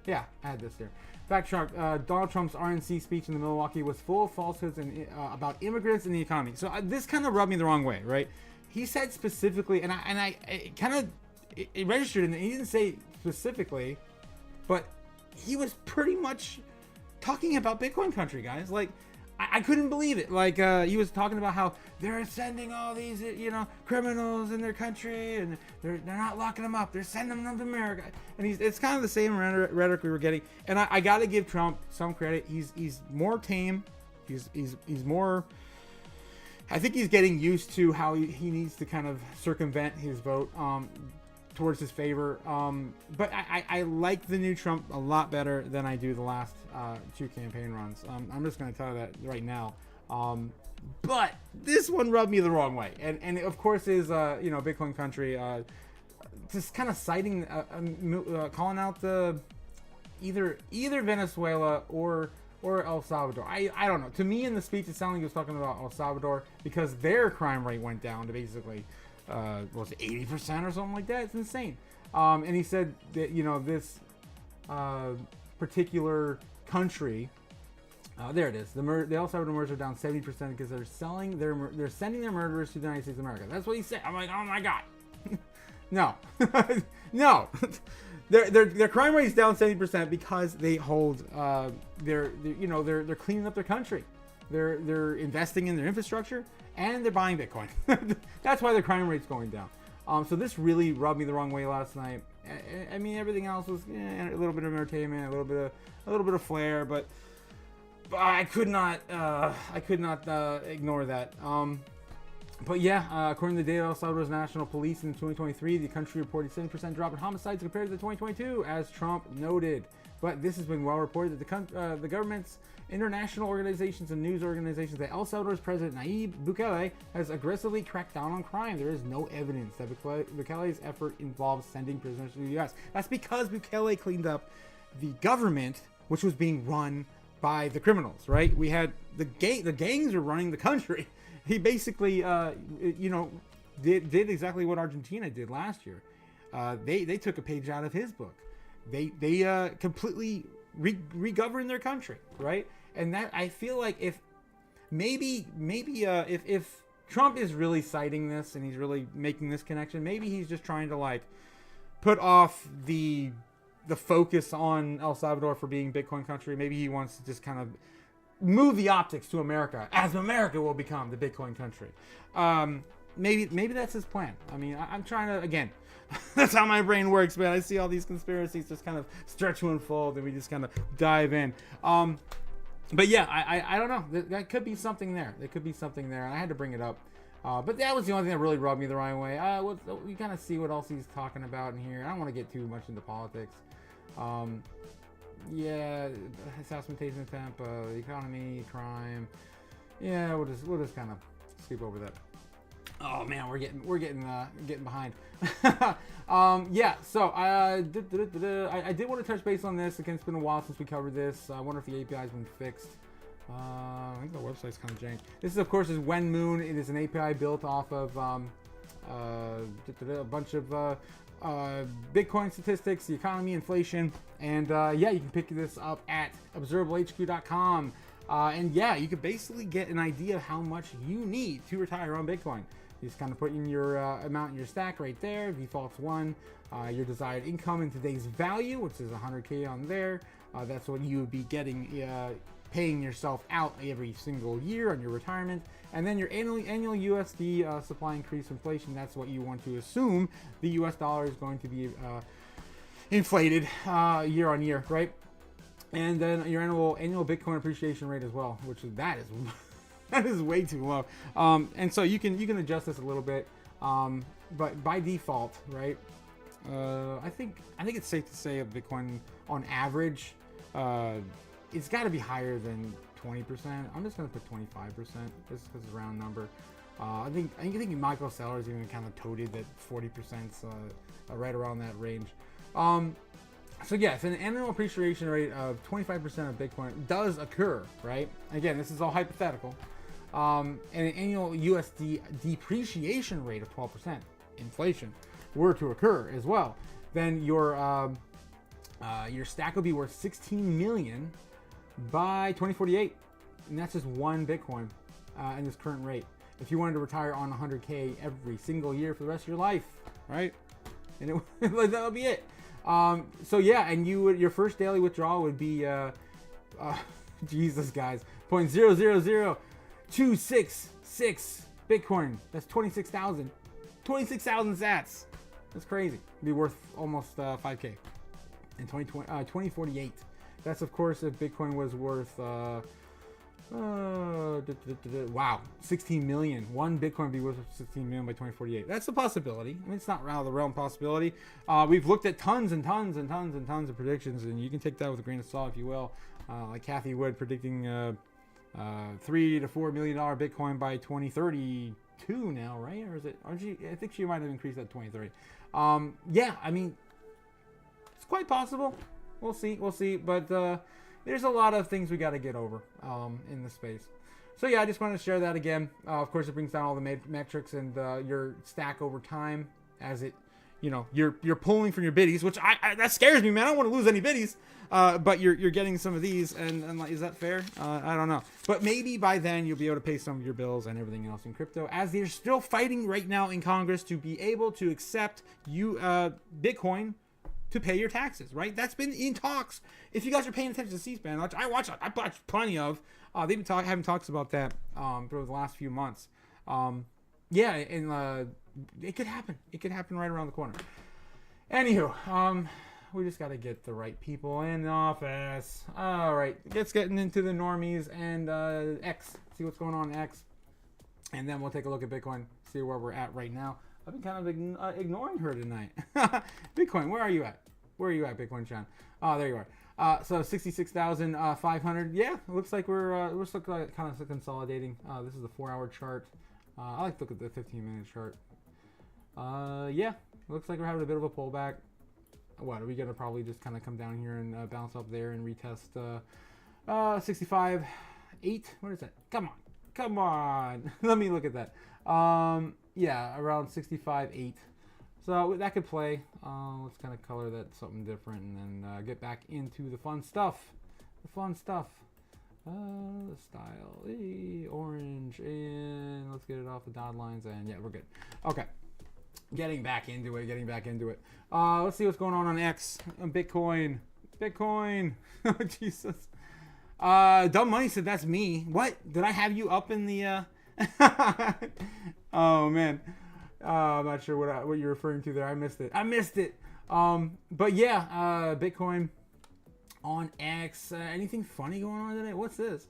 Yeah, I had this here. Backtrack. Donald Trump's RNC speech in the Milwaukee was full of falsehoods and about immigrants and the economy. So this kind of rubbed me the wrong way, right? He said specifically, and it kind of it registered, and he didn't say specifically, but he was pretty much talking about Bitcoin country, guys. Like, I couldn't believe it. Like, he was talking about how they're sending all these, criminals in their country, and they're not locking them up. They're sending them to America. And it's kind of the same rhetoric we were getting. And I got to give Trump some credit. He's more tame. He's more. I think he's getting used to how he needs to kind of circumvent his vote towards his favor. But I like the new Trump a lot better than I do the last two campaign runs. I'm just going to tell you that right now. But this one rubbed me the wrong way. And of course is, Bitcoin country, just kind of citing, calling out the either Venezuela or El Salvador. I don't know. To me in the speech, it sounded like he was talking about El Salvador because their crime rate went down to basically was it 80% or something like that? It's insane. And he said that this particular country There it is. The El Salvador murders are down 70% because they're sending their murderers to the United States of America. That's what he said. I'm like, oh my god, no, no. Their crime rate is down 70% because they hold they're cleaning up their country. They're investing in their infrastructure and they're buying Bitcoin. That's why their crime rate's going down. So this really rubbed me the wrong way last night. I mean, everything else was a little bit of entertainment, a little bit of flair, but I could not ignore that. But yeah, according to the data of El Salvador's National Police in 2023, the country reported 7% drop in homicides compared to the 2022, as Trump noted. But this has been well reported that the government's international organizations and news organizations that El Salvador's President Nayib Bukele has aggressively cracked down on crime. There is no evidence that Bukele's effort involves sending prisoners to the U.S. That's because Bukele cleaned up the government, which was being run by the criminals, right? We had the gangs were running the country. He basically, did exactly what Argentina did last year. They took a page out of his book. They completely re-govern their country, right? And that, I feel like if Trump is really citing this and he's really making this connection, maybe he's just trying to like put off the focus on El Salvador for being Bitcoin country. Maybe he wants to just kind of move the optics to America, as America will become the Bitcoin country. Maybe that's his plan. I mean, I'm trying to, again, that's how my brain works, man. I see all these conspiracies just kind of stretch to unfold, and we just kind of dive in. But yeah, I don't know. That could be something there. There could be something there. I had to bring it up. But that was the only thing that really rubbed me the wrong way. We kind of see what else he's talking about in here. I don't want to get too much into politics. Yeah, assassination attempt, economy, crime. Yeah, we'll just kind of skip over that. Oh man, we're getting behind. Yeah, so I did want to touch base on this. Again, it's been a while since we covered this. I wonder if the API's been fixed. I think the website's kind of jank. This, of course, is WhenMoon. It is an API built off of a bunch of Bitcoin statistics, the economy, inflation, and yeah, you can pick this up at observablehq.com. And yeah, you can basically get an idea of how much you need to retire on Bitcoin. You just kind of put in your amount in your stack right there. Defaults 1. Your desired income in today's value, which is 100K on there. That's what you would be getting, paying yourself out every single year on your retirement. And then your annual USD supply increase inflation. That's what you want to assume the US dollar is going to be inflated year on year, right? And then your annual Bitcoin appreciation rate as well, which that is way too low. And so you can adjust this a little bit, but by default, right? I think it's safe to say a Bitcoin on average, it's got to be higher than 20%. I'm just gonna put 25%, just because it's a round number. I think Michael Sellers even kind of toted that 40% right around that range. So yes, an annual appreciation rate of 25% of Bitcoin does occur, right? Again, this is all hypothetical. And an annual USD depreciation rate of 12%, inflation, were to occur as well, then your stack will be worth 16 million by 2048, and that's just one Bitcoin in this current rate. If you wanted to retire on 100K every single year for the rest of your life, right? And that'll be it. So yeah, and your first daily withdrawal would be Jesus guys, 0.000266 Bitcoin. That's 26,000 sats. That's crazy. It'd be worth almost 5K in 2048. That's of course if Bitcoin was worth wow, 16 million. One Bitcoin would be worth 16 million by 2048. That's a possibility. I mean, it's not out of the realm possibility. We've looked at tons and tons and tons and tons of predictions, and you can take that with a grain of salt if you will. Like Kathy Wood predicting $3 to $4 million Bitcoin by 2032 now, right? Or is it? Aren't you? I think she might have increased that to 2030. Yeah, I mean, it's quite possible. We'll see. But there's a lot of things we got to get over in this space. So yeah, I just wanted to share that again. Of course, it brings down all the metrics and your stack over time as it, you know, you're pulling from your biddies, which that scares me, man. I don't want to lose any biddies. But you're getting some of these, and like, is that fair? I don't know. But maybe by then you'll be able to pay some of your bills and everything else in crypto, as they're still fighting right now in Congress to be able to accept Bitcoin to pay your taxes, right? That's been in talks. If you guys are paying attention to C-SPAN, which I watch plenty of, they've been having talks about that for the last few months. Yeah, and it could happen. It could happen right around the corner. Anywho, we just got to get the right people in office. All right, let's get into the normies and X. See what's going on in X. And then we'll take a look at Bitcoin, see where we're at right now. I've been kind of ignoring her tonight. Bitcoin, where are you at? Where are you at, Bitcoin Chan? Oh, there you are. So 66,500. Yeah, it looks like we're still kind of consolidating. This is the 4-hour chart. I like to look at the 15-minute chart. Yeah, looks like we're having a bit of a pullback. What are we gonna probably just kind of come down here and bounce up there and retest 65.8? What is that? Come on. Let me look at that. Yeah, around 65.8. So that could play. Let's kind of color that something different, and then get back into the fun stuff. The style, orange, and let's get it off the dotted lines, and yeah, we're good. Okay. Getting back into it. Let's see what's going on X. Bitcoin. Oh, Jesus. Dumb Money said that's me. What? Did I have you up in the... Oh, man. I'm not sure what you're referring to there. I missed it. But yeah, Bitcoin on X. Anything funny going on today? What's this?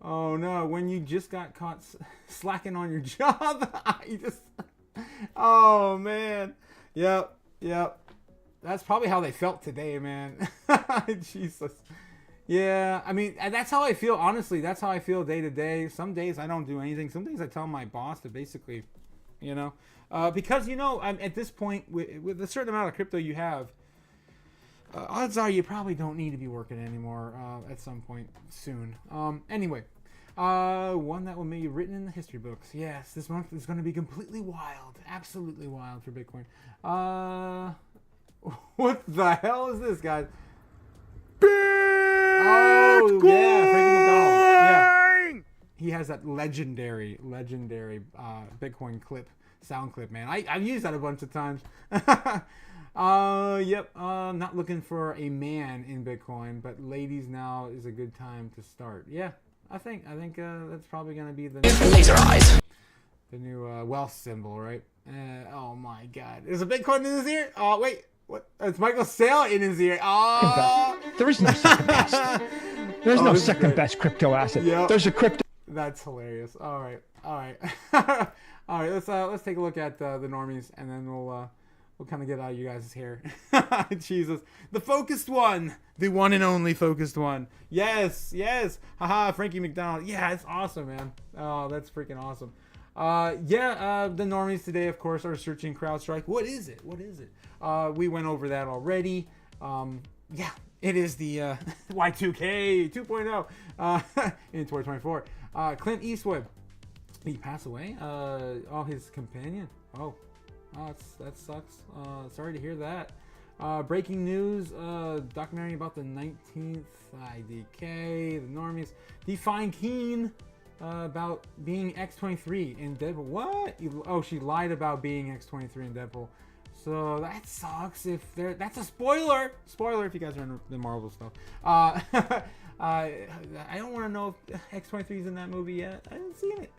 Oh, no. When you just got caught slacking on your job, you just... Oh, man. Yep. That's probably how they felt today, man. Jesus. Yeah, I mean, that's how I feel, honestly. That's how I feel day to day. Some days I don't do anything. Some days I tell my boss to basically, you know, because, you know, at this point, with a certain amount of crypto you have, odds are you probably don't need to be working anymore at some point soon. Anyway. One that will be written in the history books. Yes, this month is going to be completely wild. Absolutely wild for Bitcoin. What the hell is this, guys? Oh, yeah, Frankie McDonald. Yeah. He has that legendary Bitcoin sound clip, man. I've used that a bunch of times. Yep. Not looking for a man in Bitcoin, but ladies now is a good time to start. Yeah. I think that's probably gonna be the laser eyes, the new wealth symbol, right? Oh my God, there's a Bitcoin in his ear. Oh wait, what? It's Michael Saylor in his ear. Oh, there is no second best. There's no second best crypto asset. Yep. There's a crypto. That's hilarious. All right. All right. Let's take a look at the normies, and then we'll kind of get out of you guys' hair. Jesus. The focused one. The one and only focused one. Yes. Haha, Frankie McDonald. Yeah, it's awesome, man. Oh, that's freaking awesome. The normies today, of course, are searching CrowdStrike. What is it? We went over that already. It is the Y2K 2.0 in 2024. Clint Eastwood. He passed away. His companion. That sucks. Sorry to hear that. Breaking news, documentary about the 19th IDK, the normies. Define Keen about being X23 in Deadpool. What? Oh, she lied about being X23 in Deadpool. So that sucks. That's a spoiler. Spoiler if you guys are in the Marvel stuff. I don't want to know if X23 is in that movie yet. I haven't seen it.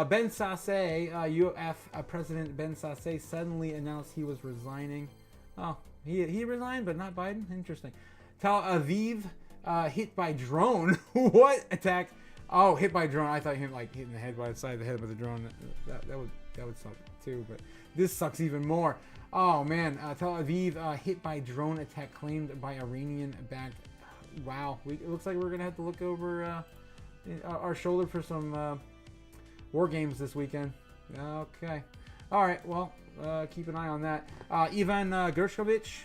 Ben Sasse, UF President Ben Sasse suddenly announced he was resigning. Oh, he resigned, but not Biden. Interesting. Tel Aviv hit by drone. What attack? Oh, hit by drone. I thought him like hitting the head by the side of the head with a drone. That would suck too. But this sucks even more. Oh man, Tel Aviv hit by drone attack claimed by Iranian-backed. Wow, it looks like we're gonna have to look over our shoulder for some war games this weekend. Okay, all right. Well, keep an eye on that. Ivan Gershkovich,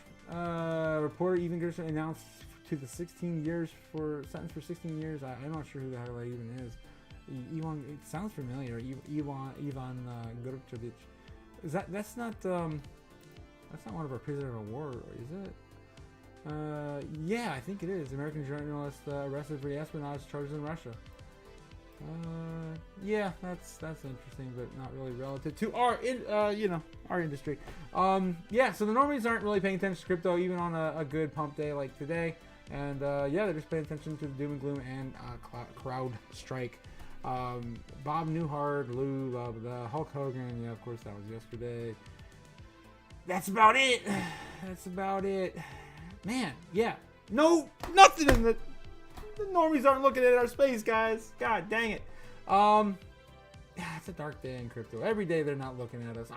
reporter Ivan Gershkovich announced to the 16 years sentence for 16 years. I'm not sure who the hell that even is. Ivan, it sounds familiar. Ivan Gershkovich. That's not That's not one of our prisoners of war, is it? Yeah, I think it is. American journalist arrested for espionage charges in Russia. Yeah, that's interesting, but not really relative to our our industry. Yeah, so the normies aren't really paying attention to crypto even on a good pump day like today, and yeah, they're just paying attention to the doom and gloom and crowd strike. Bob Newhart, Lou, the Hulk Hogan, yeah, of course that was yesterday. That's about it. That's about it. Man, yeah, nothing in the normies aren't looking at our space, guys. God dang it. It's a dark day in crypto. Every day they're not looking at us.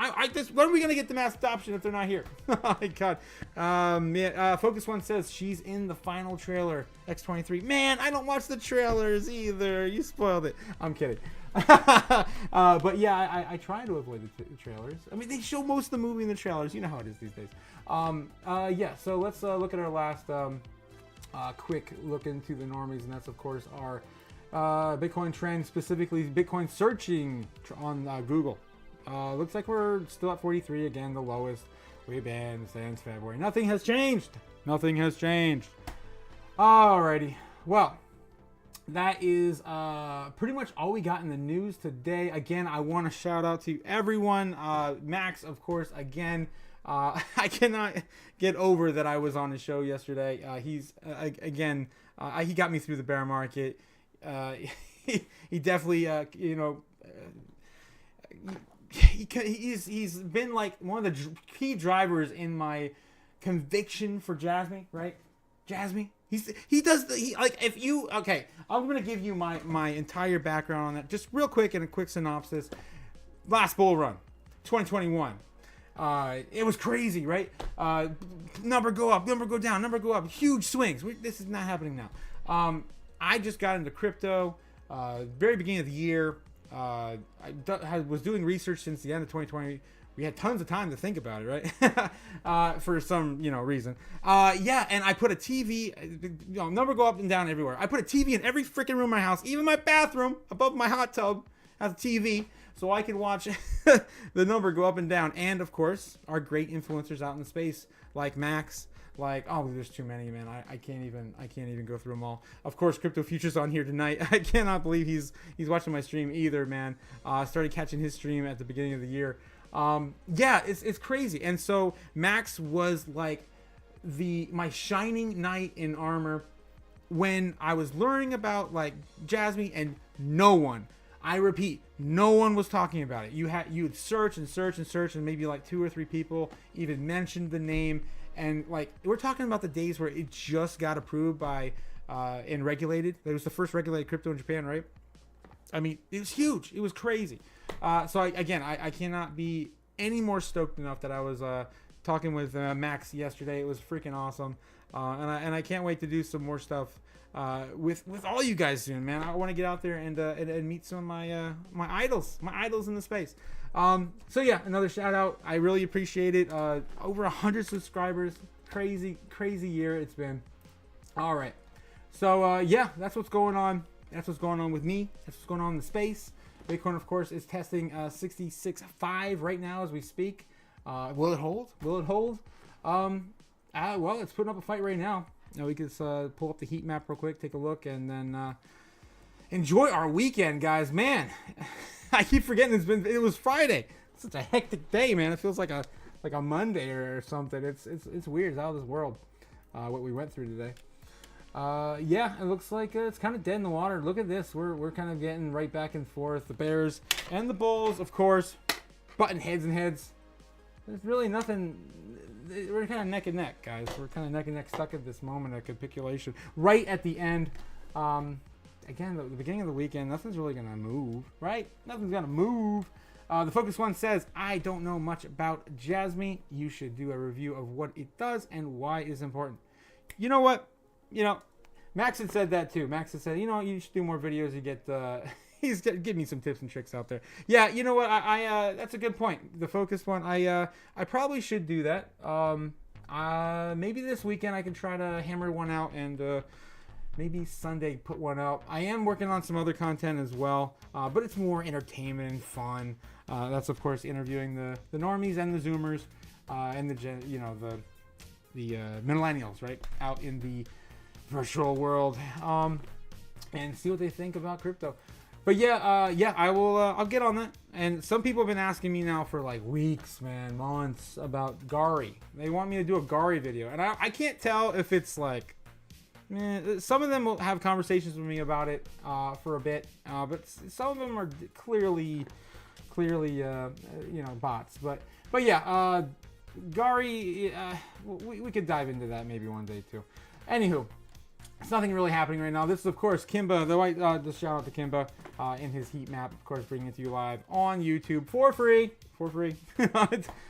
When are we gonna get the mass adoption if they're not here? Oh my god. Yeah, Focus One says she's in the final trailer. X23. Man, I don't watch the trailers either. You spoiled it. I'm kidding. But yeah, I try to avoid the trailers. I mean, they show most of the movie in the trailers. You know how it is these days. Yeah. So let's look at our last quick look into the normies, and that's of course our Bitcoin trend, specifically Bitcoin searching on Google. Looks like we're still at 43 again, the lowest we've been since February. Nothing has changed. Nothing has changed. Alrighty. Well, that is pretty much all we got in the news today. Again, I want to shout out to everyone. Max, of course, again. I cannot get over that I was on his show yesterday. He's again, he got me through the bear market. He definitely, he's been like one of the key drivers in my conviction for Jasmy, right? Jasmy. I'm gonna give you my entire background on that, just real quick in a quick synopsis. Last bull run, 2021. It was crazy, right? Number go up, number go down, number go up, huge swings. This is not happening now. I just got into crypto very beginning of the year. I was doing research since the end of 2020. We had tons of time to think about it, right? For some reason. Yeah, and I put a TV, number go up and down everywhere. I put a TV in every freaking room in my house, even my bathroom above my hot tub has a TV, so I can watch the number go up and down. And of course, our great influencers out in space, like Max. There's too many, man. I can't even go through them all. Of course, Crypto Future's on here tonight. I cannot believe he's watching my stream either, man. Started catching his stream at the beginning of the year. Yeah, it's crazy. And so Max was like my shining knight in armor when I was learning about like Jasmy, and no one, I repeat, no one was talking about it. You'd search and search and search, and maybe like 2 or 3 people even mentioned the name. And like, we're talking about the days where it just got approved by and regulated. It was the first regulated crypto in Japan, right? I mean, it was huge. It was crazy. So I cannot be any more stoked enough that I was talking with Max yesterday. It was freaking awesome. And I can't wait to do some more stuff with all you guys soon, man. I want to get out there and meet some of my my idols in the space. So yeah, another shout out. I really appreciate it. Over 100 subscribers. Crazy year it's been. All right. So yeah, that's what's going on. That's what's going on with me. That's what's going on in the space. Bitcoin, of course, is testing 66.5 right now as we speak. Will it hold? Will it hold? Well, it's putting up a fight right now. Now we can pull up the heat map real quick, take a look, and then enjoy our weekend, guys. Man, I keep forgetting it was Friday. It's such a hectic day, man. It feels like a Monday or something. It's weird. It's out of this world what we went through today. Yeah, it looks like it's kind of dead in the water. Look at this. We're kind of getting right back and forth. The Bears and the Bulls, of course, butting heads and heads. There's really nothing. We're kind of neck and neck, guys. We're kind of neck and neck stuck at this moment of capitulation. Right at the end. Again, the beginning of the weekend, nothing's really going to move, right? Nothing's going to move. The Focus One says, I don't know much about Jasmy. You should do a review of what it does and why it's important. You know what? Max had said that too. Max had said, you should do more videos. You get he's giving me some tips and tricks out there. Yeah, you know what? I that's a good point. The Focus One, I probably should do that. Maybe this weekend I can try to hammer one out, and maybe Sunday put one out. I am working on some other content as well, but it's more entertainment and fun. That's of course interviewing the normies and the Zoomers. and the millennials, right, out in the virtual world, and see what they think about crypto. But I'll get on that. And some people have been asking me now for like weeks, man, months, about Gari. They want me to do a Gari video, and I can't tell if it's like, some of them will have conversations with me about it for a bit, but some of them are clearly bots. But Gari, we could dive into that maybe one day too. Anywho, it's nothing really happening right now. This is, of course, Kimba, the white. Just shout out to Kimba in his heat map, of course, bringing it to you live on YouTube for free.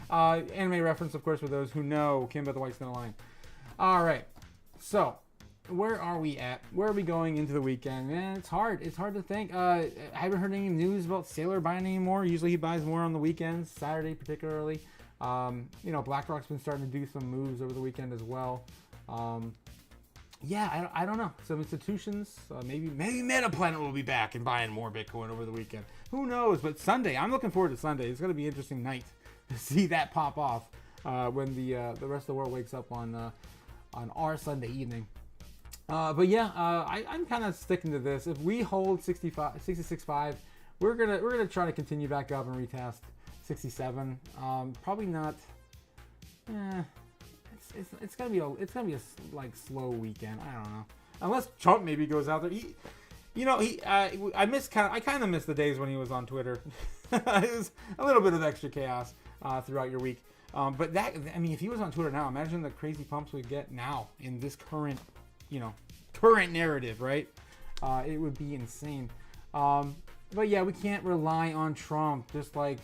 Anime reference, of course, for those who know Kimba, the white snake line. All right, so where are we at? Where are we going into the weekend? Man, it's hard. It's hard to think. I haven't heard any news about Sailor buying anymore. Usually he buys more on the weekends, Saturday particularly. BlackRock's been starting to do some moves over the weekend as well. I don't know. Some institutions, maybe Metaplanet will be back and buying more Bitcoin over the weekend. Who knows? But Sunday, I'm looking forward to Sunday. It's going to be an interesting night to see that pop off when the rest of the world wakes up on our Sunday evening. I'm kind of sticking to this. If we hold 66.5, we're gonna try to continue back up and retest 67. Probably not. It's gonna be a like slow weekend. I don't know, unless Trump maybe goes out there. I kind of miss the days when he was on Twitter. It was a little bit of extra chaos throughout your week. If he was on Twitter now, imagine the crazy pumps we get now in this current narrative, right? It would be insane. We can't rely on Trump just like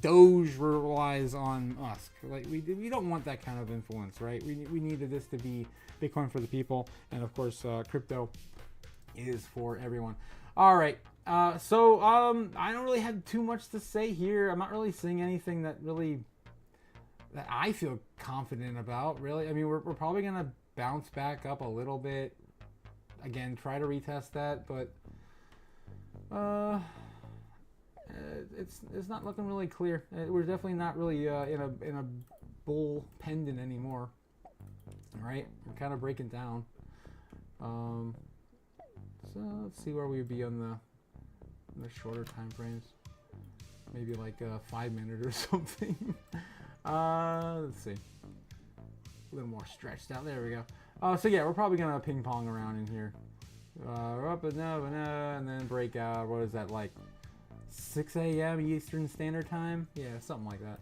Doge relies on Musk. Like we don't want that kind of influence, right? We needed this to be Bitcoin for the people, and of course, crypto is for everyone. All right. I don't really have too much to say here. I'm not really seeing anything that I feel confident about. Really, I mean, we're probably gonna bounce back up a little bit. Again, try to retest that, but it's not looking really clear. We're definitely not really in a bull pendant anymore. All right, we're kind of breaking down. So let's see where we would be on the shorter time frames. Maybe like 5 minutes or something. Let's see. A little more stretched out. There we go. We're probably gonna ping pong around in here. We're up and down and then break out. What is that, like 6 a.m. Eastern Standard Time? Yeah, something like that.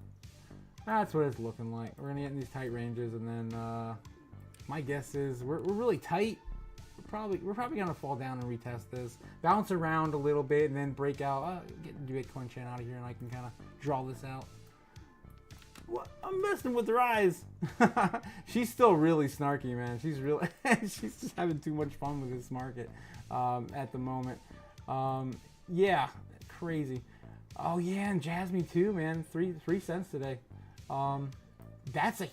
That's what it's looking like. We're gonna get in these tight ranges, and then my guess is we're really tight. We're probably gonna fall down and retest this, bounce around a little bit, and then break out. Get the Bitcoin chain out of here, and I can kind of draw this out. What? I'm messing with her eyes. She's still really snarky, man. She's just having too much fun with this market at the moment. Crazy. Oh yeah, and Jasmine too, man. 3 cents today. That's a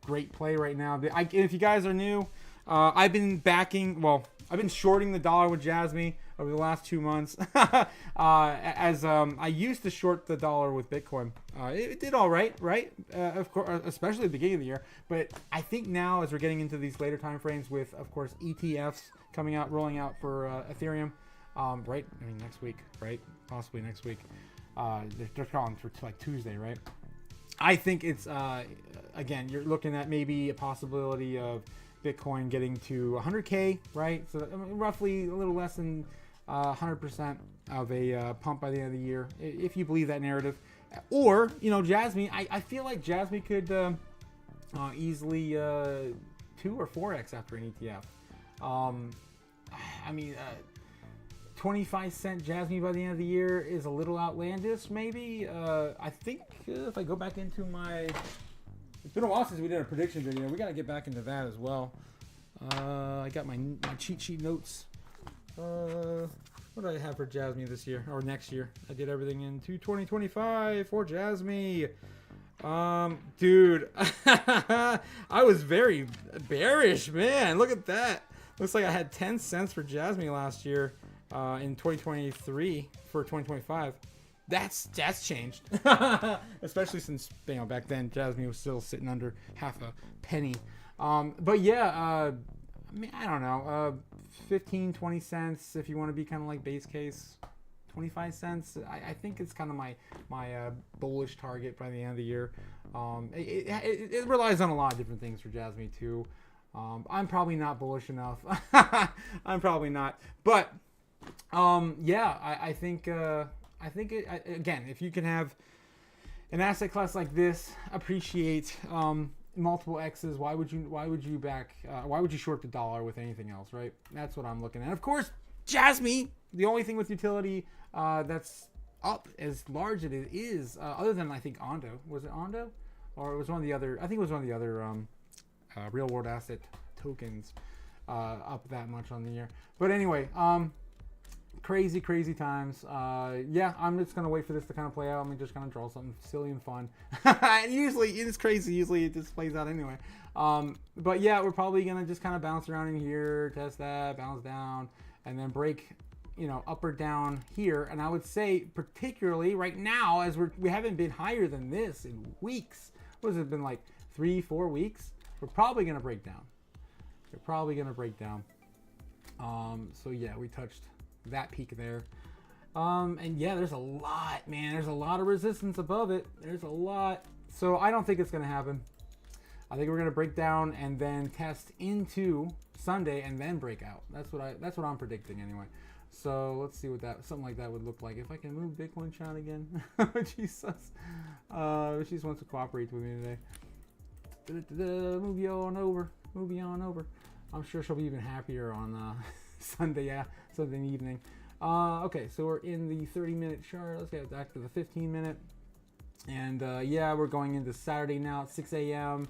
great play right now. If you guys are new, I've been shorting the dollar with Jasmine over the last 2 months. I used to short the dollar with Bitcoin. It did all right? Of course, especially at the beginning of the year. But I think now, as we're getting into these later time frames, with of course ETFs rolling out for Ethereum, right? I mean next week, right? Possibly next week. They're calling for like Tuesday, right? I think it's again, you're looking at maybe a possibility of Bitcoin getting to 100K, right? So roughly a little less than 100% of a pump by the end of the year, if you believe that narrative. Or, Jasmine, I feel like Jasmine could easily 2 or 4x after an ETF. 25-cent Jasmine by the end of the year is a little outlandish, maybe. I think if I go back into it's been a while since we did a prediction video. We got to get back into that as well. I got my cheat sheet notes. What do I have for Jasmine this year or next year? I did everything into 2025 for Jasmine. Dude, I was very bearish, man. Look at that. Looks like I had 10 cents for Jasmine last year in 2023 for 2025. that's changed, especially since back then Jasmine was still sitting under half a penny. But yeah, I mean, I don't know, 15, 20 cents if you want to be kind of like base case. 25 cents. I think it's kind of my bullish target by the end of the year. It relies on a lot of different things for Jasmine too. I'm probably not bullish enough. I'm probably not. But yeah, I think again, if you can have an asset class like this appreciate multiple X's, why would you short the dollar with anything else, right? That's what I'm looking at. Of course, Jasmine, the only thing with utility that's up as large as it is, other than I think Ondo. Was it Ondo? Or it was one of the other, I think it was one of the other real world asset tokens up that much on the year. But anyway, crazy times. Yeah, I'm just gonna wait for this to kind of play out. I'm just gonna draw something silly and fun. And usually it's crazy. Usually it just plays out anyway. But yeah, we're probably gonna just kind of bounce around in here, test that, bounce down, and then break, up or down here. And I would say particularly right now, as we haven't been higher than this in weeks. What has it been, like 3-4 weeks? We're probably gonna break down. So yeah, we touched that peak there. And yeah, there's a lot, man. There's a lot of resistance above it. There's a lot. So I don't think it's gonna happen. I think we're gonna break down and then test into Sunday and then break out. That's what I'm predicting anyway. So let's see what something like that would look like. If I can move Bitcoin chat again. Jesus. She just wants to cooperate with me today. Move you on over. I'm sure she'll be even happier on Sunday evening. Okay, so we're in the 30-minute chart. Let's get back to the 15-minute. And yeah, we're going into Saturday now at 6 a.m.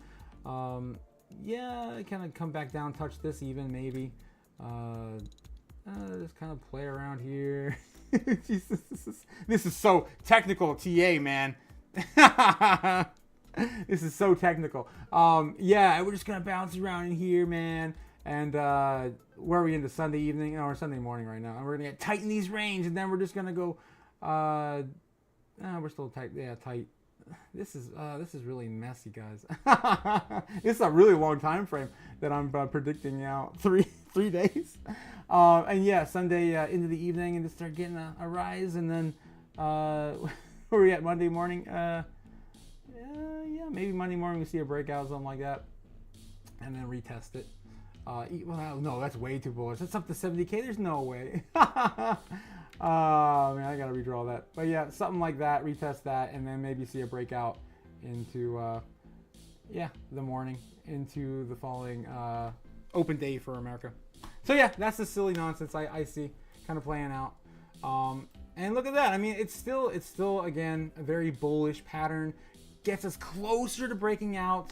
Yeah, kind of come back down, touch this even maybe. Just kind of play around here. Jesus, this is so technical, TA, man. This is so technical. Yeah, we're just gonna bounce around in here, man. And where are we into Sunday evening? No, we're Sunday morning right now. And we're gonna tighten these range, and then we're just gonna go. We're still tight. Yeah, tight. This is really messy, guys. This is a really long time frame that I'm predicting out. 3 days. And yeah, Sunday into the evening, and just start getting a rise, and then where are we at Monday morning? Yeah, maybe Monday morning we see a breakout, something like that, and then retest it. Well, no, that's way too bullish. That's up to 70K. There's no way. Man, I gotta redraw that. But yeah, something like that. Retest that, and then maybe see a breakout into the morning, into the following open day for America. So yeah, that's the silly nonsense I see kind of playing out. And look at that. I mean, it's still again a very bullish pattern. Gets us closer to breaking out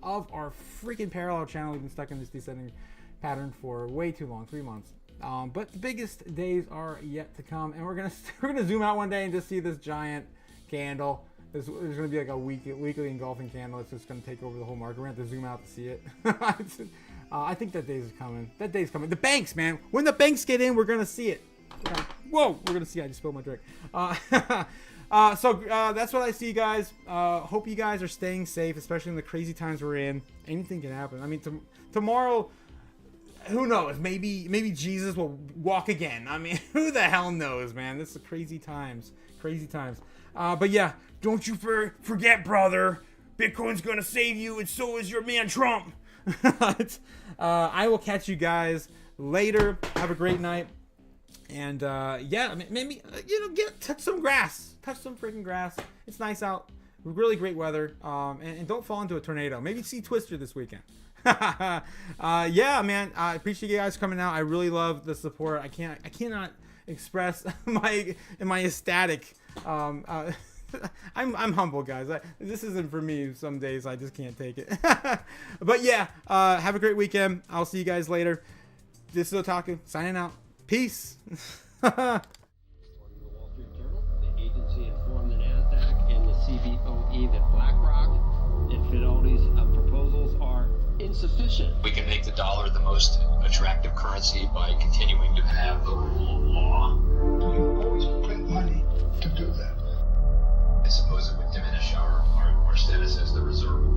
of our freaking parallel channel. We've been stuck in this descending pattern for way too long, 3 months. But the biggest days are yet to come, and we're gonna zoom out one day and just see this giant candle. There's gonna be like a weekly engulfing candle. It's just gonna take over the whole market. We're gonna have to zoom out to see it. I think that day's coming. That day's coming. The banks, man. When the banks get in, we're gonna see it. Whoa, we're gonna see it. I just spilled my drink. So that's what I see, guys. Hope you guys are staying safe, especially in the crazy times we're in. Anything can happen. I mean, tomorrow, who knows? Maybe Jesus will walk again. I mean, who the hell knows, man? This is crazy times. But yeah, don't you forget, brother. Bitcoin's gonna save you, and so is your man Trump. I will catch you guys later. Have a great night. And yeah, maybe touch some grass. Touch some freaking grass. It's nice out. Really great weather. And don't fall into a tornado. Maybe see Twister this weekend. Yeah, man. I appreciate you guys coming out. I really love the support. I cannot express my ecstatic. I'm humble, guys. This isn't for me. Some days I just can't take it. But yeah, have a great weekend. I'll see you guys later. This is Otaku signing out. Peace. According to the Wall Street Journal, the agency informed the NASDAQ and the CBOE that BlackRock and Fidelity's proposals are insufficient. We can make the dollar the most attractive currency by continuing to have the rule of law. You always print money to do that. suppose it would diminish our status as the reserve